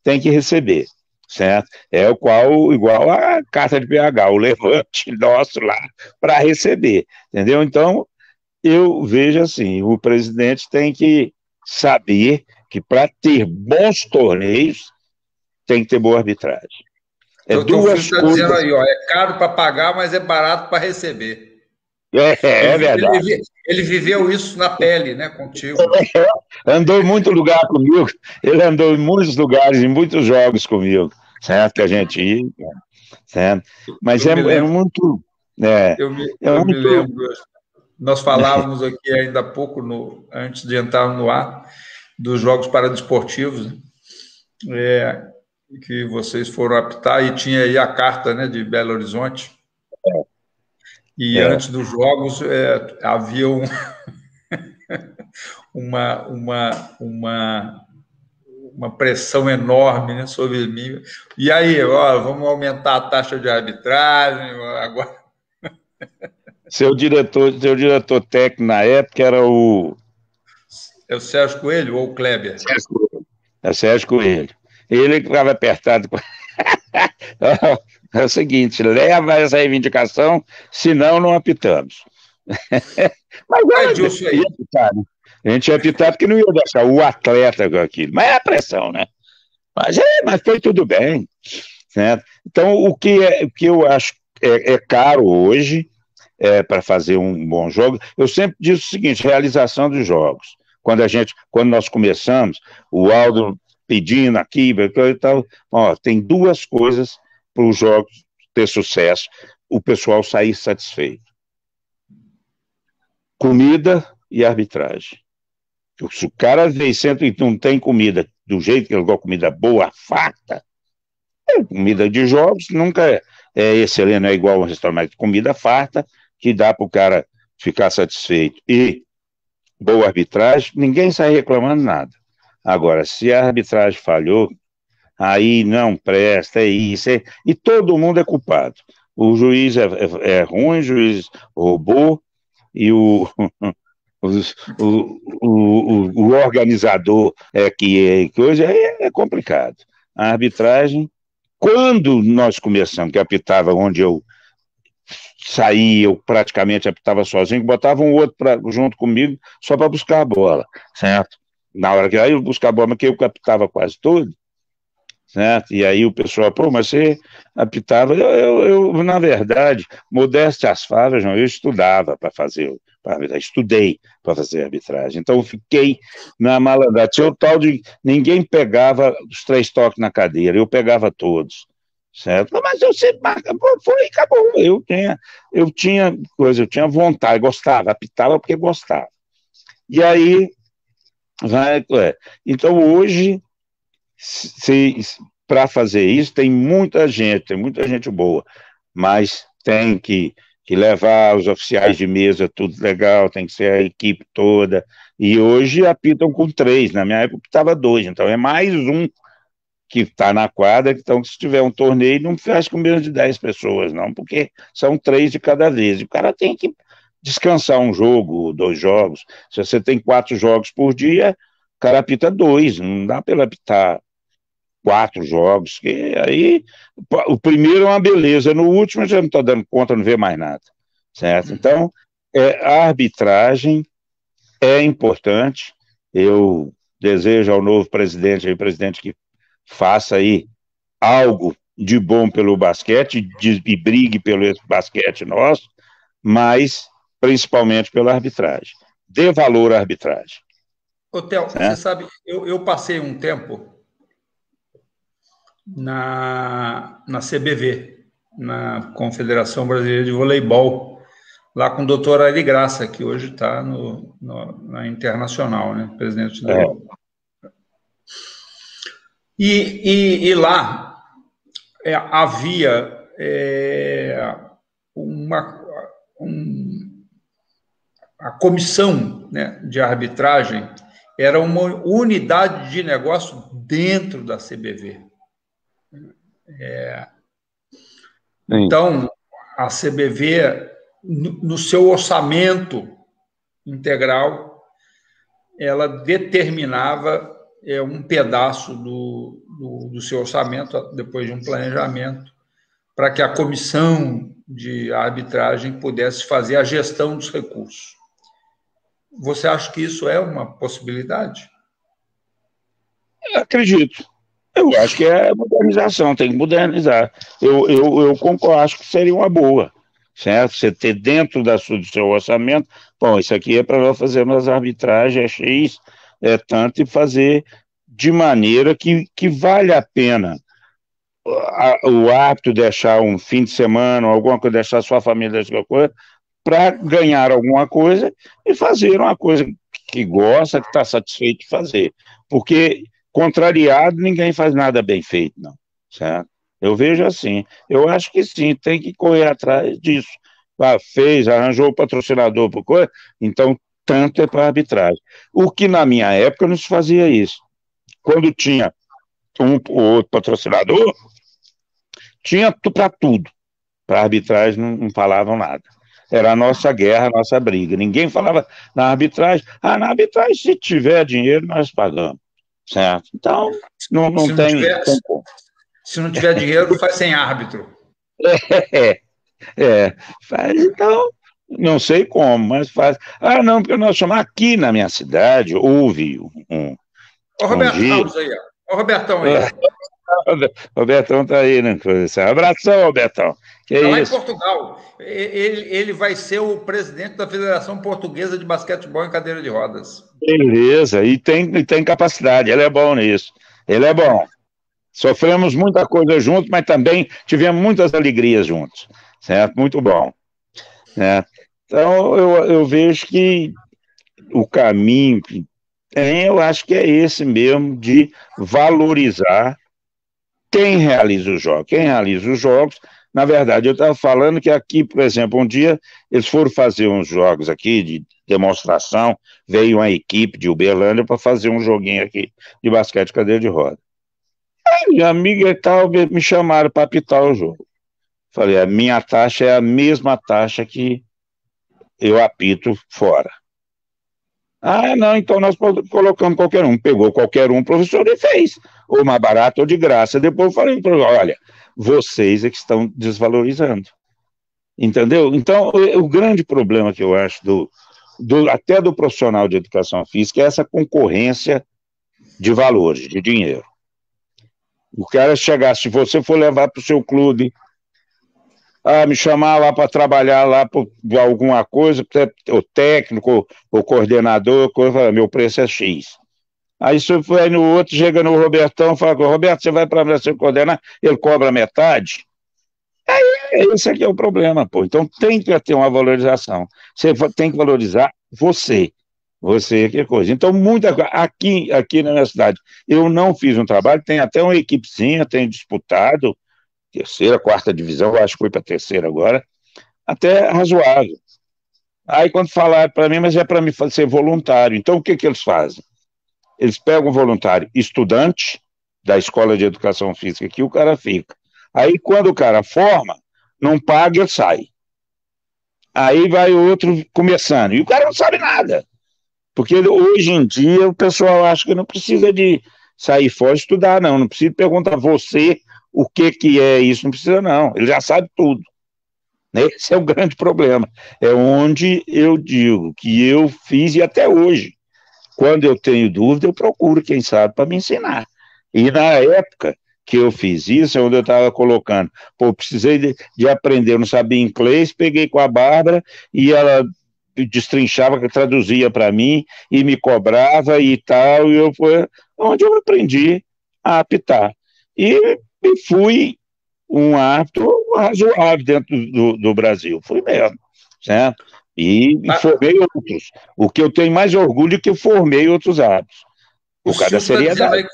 tem que receber. Certo? Igual a carta de PH, o levante nosso lá para receber, entendeu? Então, eu vejo assim, o presidente tem que saber que para ter bons torneios tem que ter boa arbitragem. Então, o filho está dizendo aí, ó, é caro para pagar, mas é barato para receber. É verdade. Ele viveu isso na pele, né, contigo. Andou em muito lugar comigo, ele andou em muitos lugares, em muitos jogos comigo, certo? Que a gente ia, certo? Mas é muito... Eu me lembro, nós falávamos aqui ainda há pouco, antes de entrar no ar, dos Jogos Paradesportivos, que vocês foram apitar, e tinha aí a carta, né, de Belo Horizonte. E antes dos Jogos havia uma pressão enorme, né, sobre mim. E aí, ó, vamos aumentar a taxa de arbitragem agora. Seu diretor técnico na época era o... É o Sérgio Coelho ou o Kleber? É o Sérgio Coelho. Ele ficava apertado. É o seguinte, leva essa reivindicação, senão não apitamos. Mas ia apitar, né? A gente ia apitar porque não ia deixar o atleta com aquilo. Mas é a pressão, né? Mas foi tudo bem. Certo? Então, o que eu acho caro hoje para fazer um bom jogo, eu sempre digo o seguinte, realização dos jogos. Quando nós começamos, o Aldo pedindo aqui, e tal, ó, tem duas coisas para os jogos ter sucesso, o pessoal sair satisfeito. Comida e arbitragem. Se o cara vem sempre e não tem comida do jeito que ele gosta, comida boa, farta, comida de jogos nunca é excelente, não é igual a um restaurante, mas comida farta, que dá para o cara ficar satisfeito. E boa arbitragem, ninguém sai reclamando nada. Agora, se a arbitragem falhou, aí não presta, é isso, e todo mundo é culpado. O juiz é ruim, o juiz roubou, e o organizador que hoje é complicado. A arbitragem, quando nós começamos, que apitava onde eu saí, eu praticamente apitava sozinho, botava um outro junto comigo só para buscar a bola, certo? Na hora que aí eu buscar a bola, que eu apitava quase tudo, certo? E aí o pessoal, pô, mas você apitava, eu na verdade, modéstia às favas, eu estudava para fazer, estudei para fazer arbitragem, então eu fiquei na malandragem, tinha o tal de, ninguém pegava os 3 toques na cadeira, eu pegava todos, certo? Mas eu sempre marcava, foi e acabou. Eu tinha vontade, gostava, apitava porque gostava. E aí, então hoje, para fazer isso, tem muita gente boa, mas tem que levar os oficiais de mesa, tudo legal, tem que ser a equipe toda. E hoje apitam com 3, na minha época estava 2, então é mais um que está na quadra, então se tiver um torneio, não faz com menos de 10 pessoas, não, porque são 3 de cada vez. E o cara tem que descansar um jogo, 2 jogos. Se você tem 4 jogos por dia, o cara apita 2, não dá para ele apitar 4 jogos, que aí o primeiro é uma beleza, no último já não está dando conta, não vê mais nada, certo? Então, a arbitragem é importante. Eu desejo ao novo presidente, que faça aí algo de bom pelo basquete e brigue pelo basquete nosso, mas principalmente pela arbitragem. Dê valor à arbitragem. Ô, Theo, você sabe, eu passei um tempo na CBV, na Confederação Brasileira de Voleibol, lá com o doutor Ari Graça, que hoje está na Internacional, né, presidente do... E lá havia a comissão, né, de arbitragem, era uma unidade de negócio dentro da CBV. Então, a CBV, no seu orçamento integral, ela determinava um pedaço do seu orçamento, depois de um planejamento, para que a comissão de arbitragem pudesse fazer a gestão dos recursos. Você acha que isso é uma possibilidade? Eu acredito. Eu acho que é modernização, tem que modernizar. Eu concordo, acho que seria uma boa, certo? Você ter dentro do seu orçamento, bom, isso aqui é para nós fazermos arbitragem, é X, é tanto, e fazer de maneira que vale a pena o árbitro deixar um fim de semana, alguma coisa, deixar sua família, deixar coisa, para ganhar alguma coisa e fazer uma coisa que gosta, que está satisfeito de fazer. Porque contrariado, ninguém faz nada bem feito, não, certo? Eu vejo assim, eu acho que sim, tem que correr atrás disso. Arranjou o patrocinador por coisa, então tanto é para arbitragem. O que na minha época não se fazia isso. Quando tinha um ou outro patrocinador, tinha para tudo. Para arbitragem não falavam nada. Era a nossa guerra, a nossa briga. Ninguém falava na arbitragem. Na arbitragem, se tiver dinheiro, nós pagamos. Certo? Então, não tem. Se não tiver dinheiro, faz sem árbitro. Faz, então, não sei como, mas faz. Não, porque nós chamamos aqui na minha cidade, houve um. Ô, Roberto Carlos aí, ó. Ô, Robertão aí. Robertão está aí, né? Abração, Robertão. Que tá lá isso? Em Portugal. Ele vai ser o presidente da Federação Portuguesa de Basquetebol em Cadeira de Rodas. Beleza, e tem capacidade, ele é bom nisso. Ele é bom. Sofremos muita coisa juntos, mas também tivemos muitas alegrias juntos. Certo? Muito bom. Certo? Então, eu vejo que o caminho que tem, eu acho que é esse mesmo, de valorizar quem realiza os jogos. Quem realiza os jogos, na verdade, eu estava falando que aqui, por exemplo, um dia eles foram fazer uns jogos aqui de demonstração, veio uma equipe de Uberlândia para fazer um joguinho aqui de basquete cadeira de roda. Aí, minha amiga e tal me chamaram para apitar o jogo. Falei, a minha taxa é a mesma taxa que eu apito fora. Não, então nós colocamos qualquer um. Pegou qualquer um, professor, e fez. Ou mais barato ou de graça. Depois eu falei, olha, vocês é que estão desvalorizando. Entendeu? Então, o grande problema que eu acho até do profissional de educação física é essa concorrência de valores, de dinheiro. O cara chegar, se você for levar para o seu clube, me chamar lá para trabalhar lá por alguma coisa, o técnico, o coordenador, meu preço é X. Aí você foi no outro, chega no Robertão, fala, Roberto, você vai para você coordenar, ele cobra metade. Esse aqui é o problema, pô. Então tem que ter uma valorização. Você tem que valorizar você. Você, que coisa. Então, muita coisa. Aqui na minha cidade, eu não fiz um trabalho, tem até uma equipezinha, tem disputado, terceira, quarta divisão, eu acho que foi para terceira agora, até razoável. Aí, quando falaram para mim, mas é para mim ser voluntário. Então, o que que eles fazem? Eles pegam um voluntário estudante da escola de educação física que o cara fica. Aí, quando o cara forma, não paga, ele sai. Aí vai o outro começando. E o cara não sabe nada. Porque hoje em dia o pessoal acha que não precisa de sair fora e estudar, não. Não precisa perguntar a você o que que é isso, não precisa, não. Ele já sabe tudo. Esse é o grande problema. É onde eu digo que eu fiz e até hoje. Quando eu tenho dúvida, eu procuro quem sabe para me ensinar. E na época que eu fiz isso, é onde eu estava colocando, pô, precisei de aprender, eu não sabia inglês, peguei com a Bárbara e ela destrinchava, traduzia para mim e me cobrava e tal, e eu foi onde eu aprendi a apitar. E fui um árbitro razoável dentro do Brasil, fui mesmo, certo? E formei outros. O que eu tenho mais orgulho é que eu formei outros árbitros. Por causa da seriedade.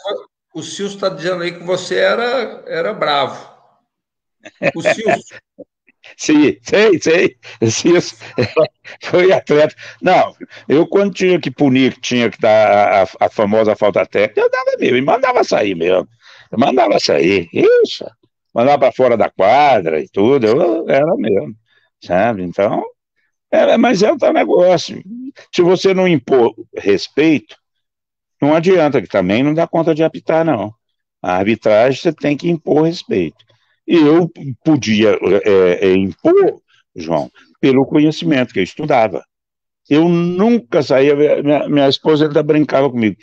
O Silvio está dizendo aí que você era bravo. O Silvio. Sim, sei. Isso foi atleta. Não, eu quando tinha que punir, que tinha que dar a famosa falta técnica, eu dava mesmo, e mandava sair mesmo. Eu mandava sair, isso. Mandava para fora da quadra e tudo, eu era mesmo, sabe? Então, mas é o tal negócio. Se você não impor respeito, não adianta, que também não dá conta de apitar, não. A arbitragem você tem que impor respeito. E eu podia impor, João, pelo conhecimento que eu estudava. Eu nunca saía, minha esposa ainda brincava comigo.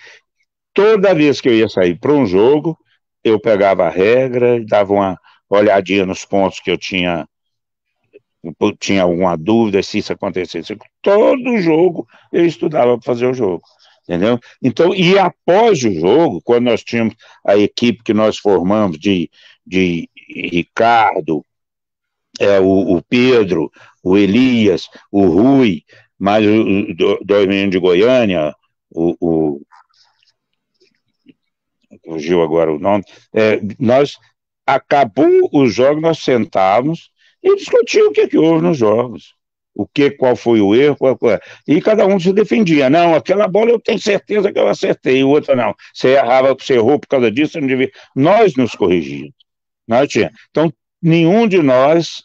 Toda vez que eu ia sair para um jogo, eu pegava a regra, dava uma olhadinha nos pontos que eu tinha alguma dúvida se isso acontecesse. Todo jogo eu estudava para fazer o jogo. Entendeu? Então, e após o jogo, quando nós tínhamos a equipe que nós formamos de Ricardo, o Pedro, o Elias, o Rui, mais dois meninos de Goiânia, fugiu agora o nome, nós, acabou os jogos, nós sentávamos e discutíamos o que houve nos jogos. Qual foi o erro, e cada um se defendia. Não, aquela bola eu tenho certeza que eu acertei, o outro não. Você errava, você errou por causa disso, você não devia. Nós nos corrigíamos. Então, nenhum de nós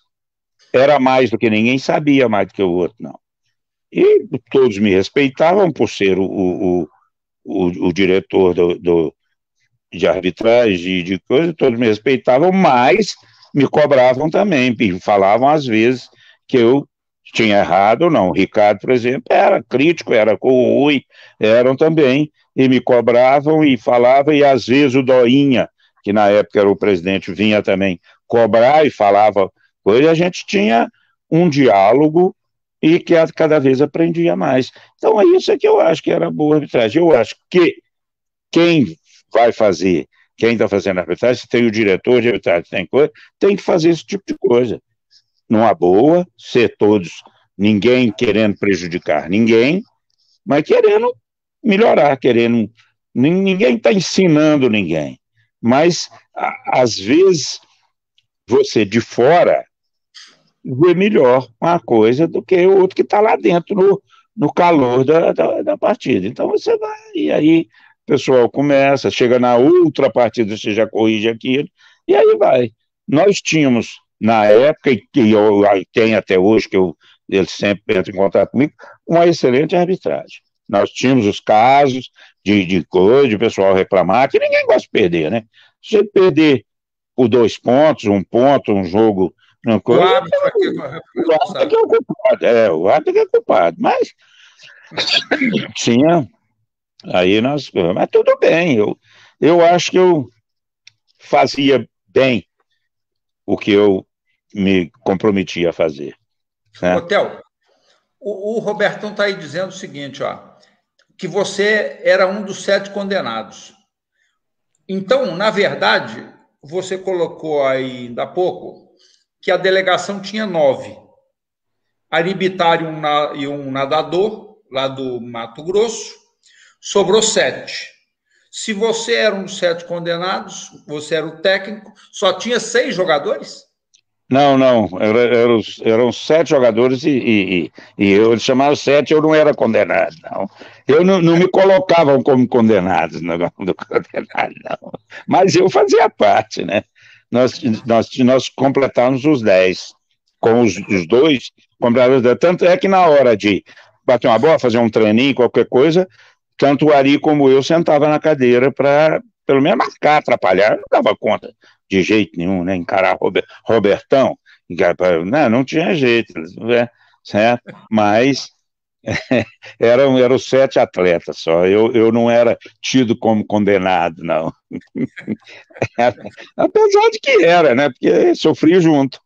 era mais do que ninguém, sabia mais do que o outro, não. E todos me respeitavam por ser o diretor de arbitragem, de coisa, todos me respeitavam, mas me cobravam também, falavam às vezes que eu tinha errado ou não. O Ricardo, por exemplo, era crítico, era com o Rui, eram também, e me cobravam e falavam, e às vezes o Doinha, que na época era o presidente, vinha também cobrar e falava coisa, a gente tinha um diálogo e que cada vez aprendia mais. Então é isso que eu acho que era boa arbitragem. Eu acho que quem vai fazer, quem está fazendo arbitragem, se tem o diretor de arbitragem, tem que fazer esse tipo de coisa. Numa boa, ser todos, ninguém querendo prejudicar ninguém, mas querendo melhorar, ninguém está ensinando ninguém, mas às vezes você de fora vê melhor uma coisa do que o outro que está lá dentro no calor da partida. Então você vai, e aí o pessoal começa, chega na outra partida, você já corrige aquilo, e aí vai. Nós tínhamos, na época, e eu tenho até hoje, que ele sempre entra em contato comigo, uma excelente arbitragem. Nós tínhamos os casos de coisa, de pessoal reclamar, que ninguém gosta de perder, né? Se você perder por 2 pontos, 1 ponto, um jogo... O árbitro é o culpado, o árbitro é culpado, mas tinha, aí mas tudo bem, eu acho que eu fazia bem o que eu me comprometi a fazer. Né? Theo, o Robertão está aí dizendo o seguinte, ó, que você era um dos 7 condenados. Então, na verdade, você colocou aí ainda há pouco que a delegação tinha 9. Aribitário e um nadador, lá do Mato Grosso, sobrou 7. Se você era um dos 7 condenados, você era o técnico, só tinha 6 jogadores? Não, eram 7 jogadores e eles chamavam 7, eu não era condenado, não. Eu não me colocavam como condenado, não, condenado, não. Mas eu fazia parte, né? Nós completamos os 10, com os 2, completamos os 10. Tanto é que na hora de bater uma bola, fazer um treininho, qualquer coisa, tanto o Ari como eu sentava na cadeira para, pelo menos, marcar, atrapalhar, eu não dava conta de jeito nenhum, né? Encarar Robertão, não tinha jeito, né? Certo? Mas eram 7 atletas só, eu não era tido como condenado, não. Apesar de que era, né? Porque sofri junto.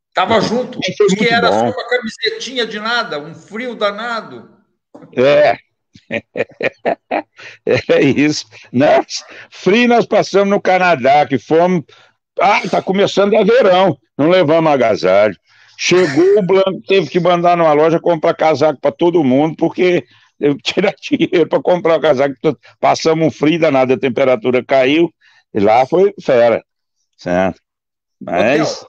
Estava junto, porque era bom. só uma camisetinha de nada, um frio danado. É isso. Frio nós passamos no Canadá, que fomos. Tá começando a verão, não levamos agasalho. Chegou o Blanco, teve que mandar numa loja comprar casaco para todo mundo, porque eu tirar dinheiro para comprar o casaco. Passamos um frio danado, a temperatura caiu, e lá foi fera, certo? Mas... Hotel,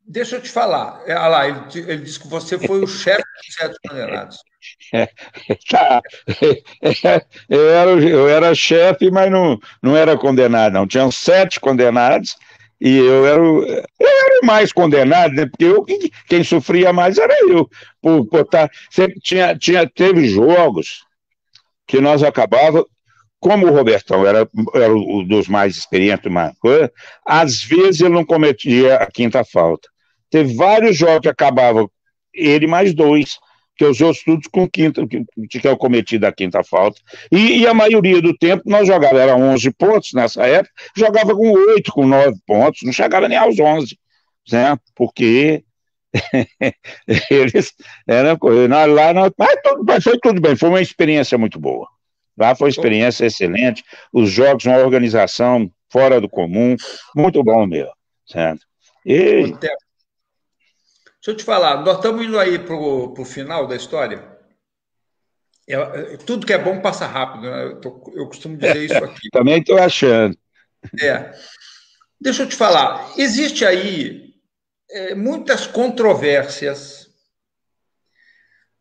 deixa eu te falar. Olha lá, ele disse que você foi o chefe dos 7 condenados. Tá. Eu era chefe, mas não era condenado, não. Tinham 7 condenados e eu era o mais condenado, né? Porque quem sofria mais era eu. Sempre teve jogos que nós acabava, como o Robertão era um dos mais experientes, às vezes ele não cometia a quinta falta. Teve vários jogos que acabavam ele mais 2, que os outros todos com quinta, que eu cometi da quinta falta. E a maioria do tempo nós jogávamos, era 11 pontos nessa época, jogava com 8, com 9 pontos, não chegava nem aos 11, né? Porque eles eram lá, mas foi tudo bem, foi uma experiência muito boa. Lá foi uma experiência excelente, os jogos, uma organização fora do comum, muito bom mesmo, certo? Deixa eu te falar, nós estamos indo aí para o final da história. Tudo que é bom passa rápido, né? Eu costumo dizer isso aqui. Também estou achando. Deixa eu te falar, existe aí muitas controvérsias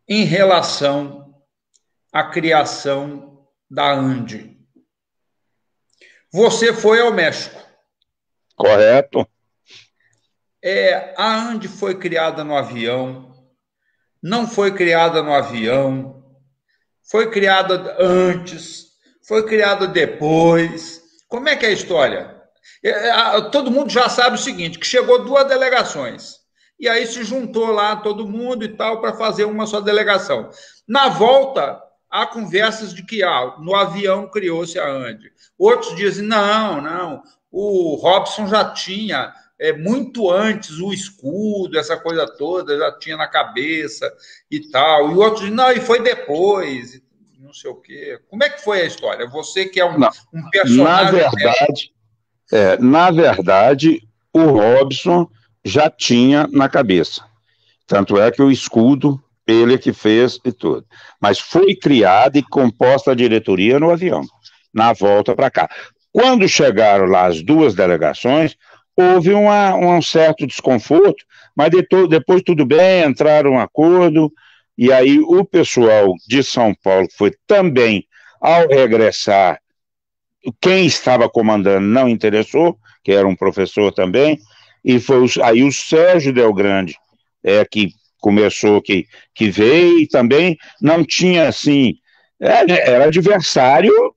em relação à criação da ANDE. Você foi ao México. Correto. A ANDE foi criada no avião, não foi criada no avião, foi criada antes, foi criada depois. Como é que é a história? Todo mundo já sabe o seguinte, que chegou 2 delegações, e aí se juntou lá todo mundo e tal para fazer uma só delegação. Na volta, há conversas de que no avião criou-se a ANDE. Outros dizem, não, o Robson já tinha... muito antes o escudo, essa coisa toda, já tinha na cabeça e tal. E outros, não, e foi depois, não sei o quê. Como é que foi a história? Você que é um personagem... Na verdade, o Robson já tinha na cabeça. Tanto é que o escudo, ele que fez e tudo. Mas foi criada e composta a diretoria no avião, na volta para cá. Quando chegaram lá as 2 delegações, houve um certo desconforto, mas depois tudo bem, entraram em um acordo, e aí o pessoal de São Paulo foi também, ao regressar, quem estava comandando não interessou, que era um professor também, e foi aí o Sérgio Delgrande, que começou, que veio, e também não tinha, assim, era adversário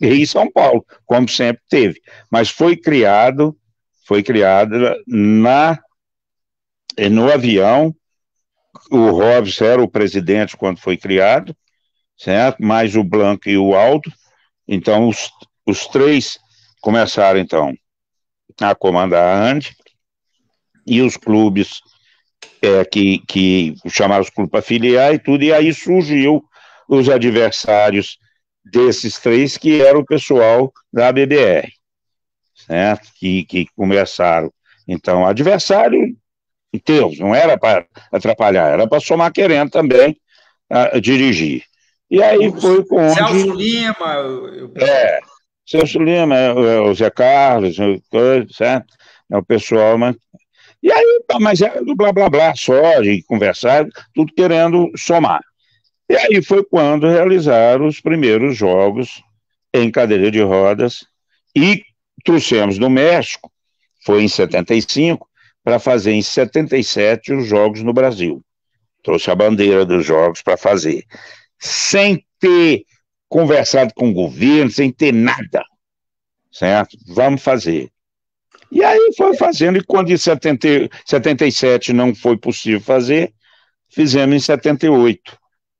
em São Paulo, como sempre teve, mas foi criada no avião. O Robson era o presidente quando foi criado, certo? Mais o Blanco e o Aldo. Então, os 3 começaram, então, a comandar a ANDE, e os clubes que chamaram os clubes para filiar e tudo, e aí surgiu os adversários desses três, que era o pessoal da BBR, certo? Que começaram. Então, adversário inteiro, não era para atrapalhar, era para somar querendo também dirigir. E aí foi com onde... Celso Lima... Celso Lima, o Zé Carlos, certo? É o pessoal, e aí, mas era do blá blá blá só, de conversar, tudo querendo somar. E aí foi quando realizaram os primeiros jogos em cadeira de rodas e trouxemos do México, foi em 75, para fazer em 77 os jogos no Brasil. Trouxe a bandeira dos jogos para fazer, sem ter conversado com o governo, sem ter nada, certo? Vamos fazer. E aí foi fazendo, e quando em 77 não foi possível fazer, fizemos em 78,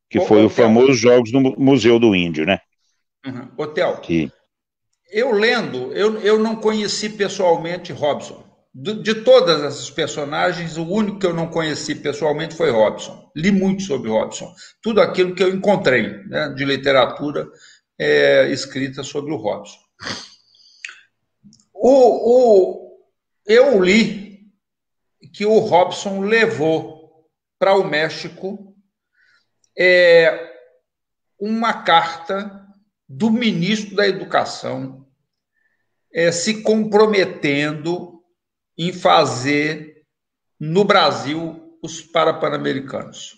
que foi o famoso Jogos do Museu do Índio, né? Hotel, eu lendo, eu não conheci pessoalmente Robson. De todas essas personagens, o único que eu não conheci pessoalmente foi Robson. Li muito sobre Robson. Tudo aquilo que eu encontrei, né, de literatura escrita sobre o Robson. Eu li que o Robson levou para o México uma carta do ministro da Educação se comprometendo em fazer no Brasil os Pan-Americanos.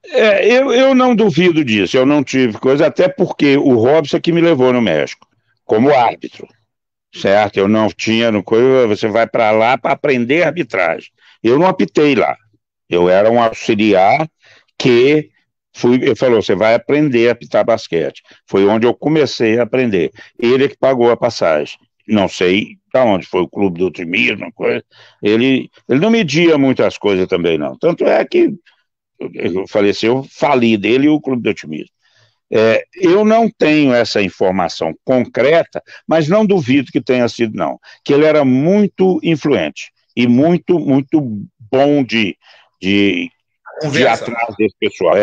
Eu não duvido disso, eu não tive coisa, até porque o Robson que me levou no México, como árbitro, certo? Eu não tinha, você vai para lá para aprender arbitragem. Eu não apitei lá, eu era um auxiliar que ele falou, você vai aprender a apitar basquete. Foi onde eu comecei a aprender. Ele que pagou a passagem. Não sei de onde, foi o clube do otimismo, coisa. Ele não media muitas coisas também, não. Tanto é que eu fali dele e o clube do otimismo. Eu não tenho essa informação concreta, mas não duvido que tenha sido, não. Que ele era muito influente e muito, muito bom de ir atrás desse pessoal.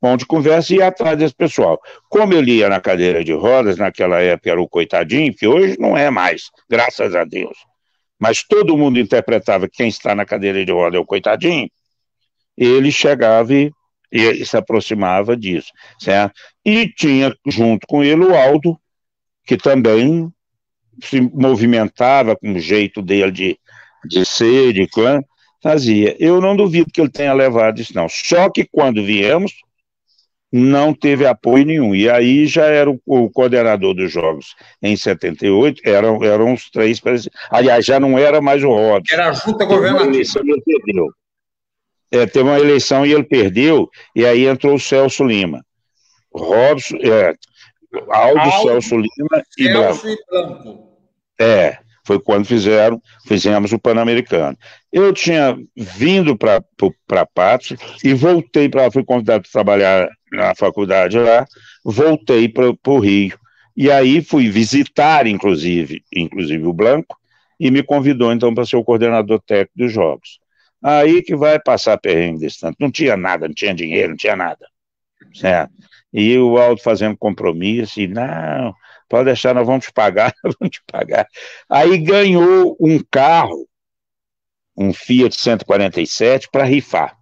Bom de conversa e ir atrás desse pessoal. Como eu lia na cadeira de rodas, naquela época era o coitadinho, que hoje não é mais, graças a Deus. Mas todo mundo interpretava que quem está na cadeira de rodas é o coitadinho. Ele chegava e se aproximava disso, certo? E tinha junto com ele o Aldo, que também se movimentava com o jeito dele de ser, de clã, fazia. Eu não duvido que ele tenha levado isso, não. Só que quando viemos, não teve apoio nenhum. E aí já era o coordenador dos jogos em 78, eram os três, aliás, já não era mais o Robson. Era a junta governativa. Teve uma eleição e ele perdeu, e aí entrou o Celso Lima. Robson, Aldo, Celso Lima e Blanco. Foi quando fizemos o Pan-Americano. Eu tinha vindo para Patos e voltei fui convidado para trabalhar na faculdade lá, voltei para o Rio. E aí fui visitar, inclusive o Blanco, e me convidou então para ser o coordenador técnico dos jogos. Aí que vai passar perrengue desse tanto. Não tinha nada, não tinha dinheiro, não tinha nada. Certo? E o Aldo fazendo compromisso, e não, pode deixar, nós vamos te pagar, Aí ganhou um carro, um Fiat 147, para rifar.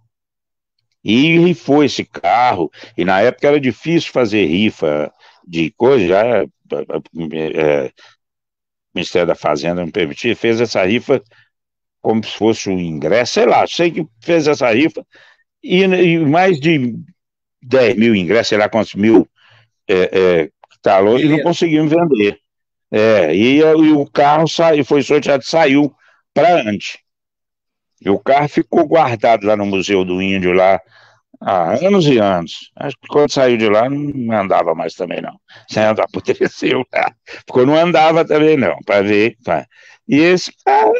E rifou esse carro, e na época era difícil fazer rifa de coisa, já o Ministério da Fazenda não permitia, fez essa rifa como se fosse um ingresso, sei lá, sei que fez essa rifa, e mais de 10 mil ingressos, sei lá quantos mil talões, e não conseguimos vender. E o carro foi sorteado, saiu para antes. E o carro ficou guardado lá no Museu do Índio, lá, há anos e anos. Acho que quando saiu de lá, não andava mais também, não. Apodreceu, não andava também, não, para ver. E esse cara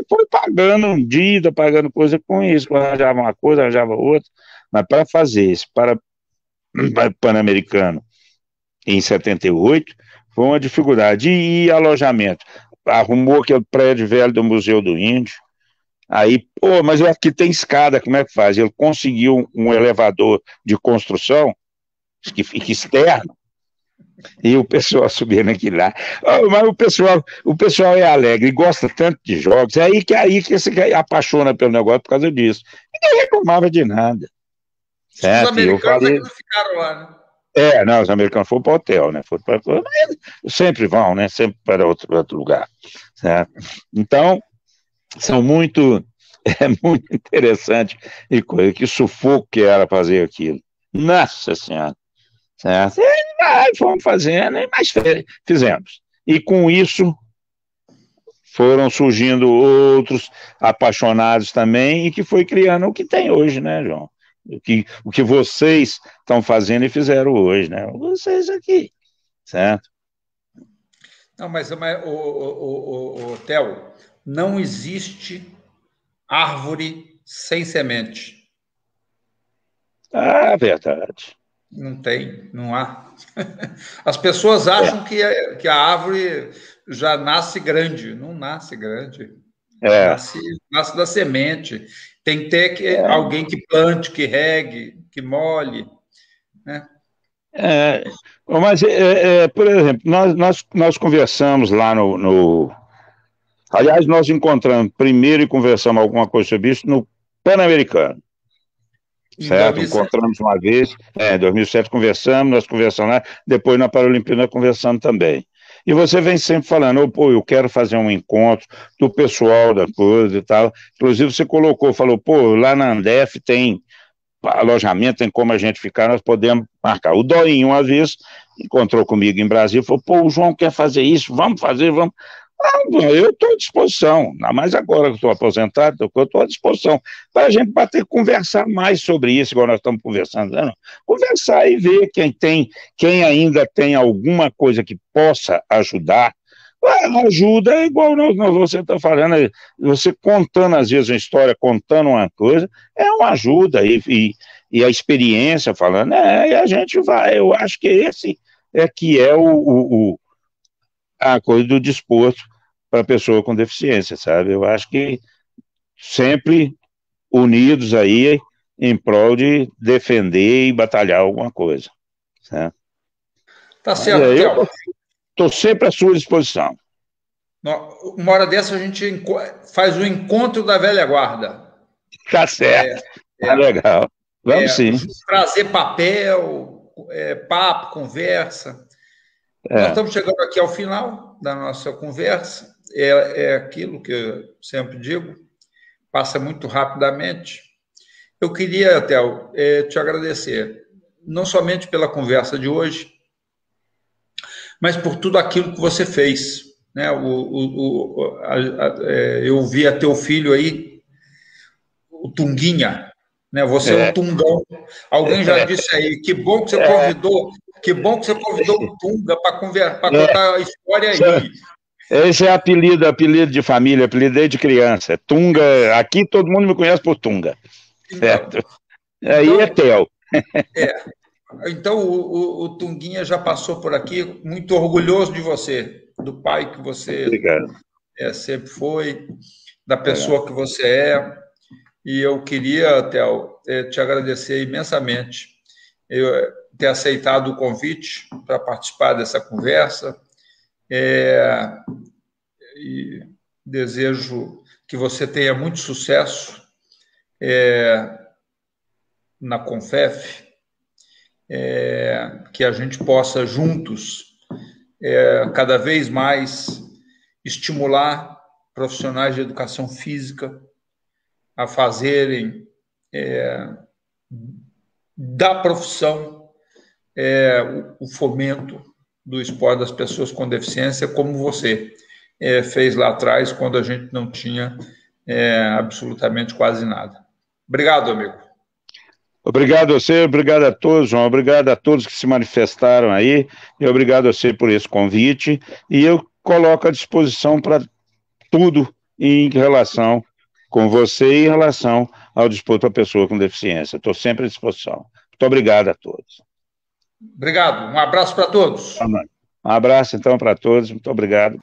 foi pagando dívida, pagando coisa com isso, arranjava uma coisa, arranjava outra, mas para fazer esse Pan-Americano em 78, foi uma dificuldade. E alojamento, arrumou aquele prédio velho do Museu do Índio, Aí, pô, mas aqui tem escada, como é que faz? Ele conseguiu um elevador de construção que fica externo, e o pessoal subindo aqui lá. Oh, mas o pessoal é alegre, gosta tanto de jogos, é aí que se apaixona pelo negócio por causa disso. Ninguém reclamava de nada. Os Certo? E eu americanos falei. aqui não ficaram lá, né? Não, os americanos foram para o hotel, né? Mas sempre vão, né? Sempre para outro lugar. Certo? Então, são muito. É muito interessante e coisa, que sufoco que era fazer aquilo. Nossa Senhora. Certo? E aí fomos fazendo, mas fizemos. E com isso foram surgindo outros apaixonados também, e que foi criando o que tem hoje, né, João? O que vocês estão fazendo e fizeram hoje, né? Vocês aqui, certo? Não, mas Theo, não existe árvore sem semente. Ah, verdade. Não tem, não há. As pessoas acham que a árvore já nasce grande. Não nasce grande. É, Nasce da semente. Tem que ter alguém que plante, que regue, que molhe, né? é, mas, por exemplo, nós conversamos lá Aliás, nós encontramos primeiro e conversamos alguma coisa sobre isso no Pan-Americano. Em Certo? 2007. Encontramos uma vez, em 2007 nós conversamos lá, depois na Paralimpíada conversamos também. E você vem sempre falando, pô, eu quero fazer um encontro do pessoal da coisa e tal. Inclusive você falou, pô, lá na Andef tem alojamento, tem como a gente ficar, nós podemos marcar. O Doinho, uma vez, encontrou comigo em Brasília, falou, pô, o João quer fazer isso, vamos fazer, vamos. Eu estou à disposição, ainda mais agora que estou aposentado, eu estou à disposição para a gente bater, conversar mais sobre isso, igual nós estamos conversando, né? Conversar e ver quem ainda tem alguma coisa que possa ajudar. Ajuda é igual você está falando, você contando às vezes uma história, contando uma coisa, é uma ajuda, e a experiência falando, e a gente vai, eu acho que esse é que é a coisa do desporto para pessoa com deficiência, sabe? Eu acho que sempre unidos aí em prol de defender e batalhar alguma coisa, certo? Tá certo, Eu Theo. estou sempre à sua disposição. Uma hora dessa a gente faz o encontro da velha guarda. Tá certo. Legal. Vamos sim. Trazer papel, papo, conversa. Nós estamos chegando aqui ao final da nossa conversa. É aquilo que eu sempre digo, passa muito rapidamente. Eu queria, Theo, te agradecer, não somente pela conversa de hoje, mas por tudo aquilo que você fez, né? Eu vi a teu filho aí, o Tunguinha, né? Você é um Tungão. Alguém já disse aí, que bom que você convidou o Tunga para contar a história aí. Esse é apelido de família, apelido desde criança. Tunga, aqui todo mundo me conhece por Tunga. Certo? Aí é Theo. Então, o Tunguinha já passou por aqui, muito orgulhoso de você, do pai que você sempre foi, da pessoa que você é. E eu queria, Theo, te agradecer imensamente ter aceitado o convite para participar dessa conversa. E desejo que você tenha muito sucesso na Confef, que a gente possa juntos cada vez mais estimular profissionais de educação física a fazerem da profissão o fomento do esporte das pessoas com deficiência, como você fez lá atrás, quando a gente não tinha absolutamente quase nada. Obrigado, amigo. Obrigado a você, obrigado a todos, João, obrigado a todos que se manifestaram aí, e obrigado a você por esse convite, e eu coloco à disposição para tudo em relação com você e em relação ao desporto para pessoa com deficiência. Estou sempre à disposição. Muito obrigado a todos. Obrigado. Um abraço para todos. Um abraço, então, para todos. Muito obrigado.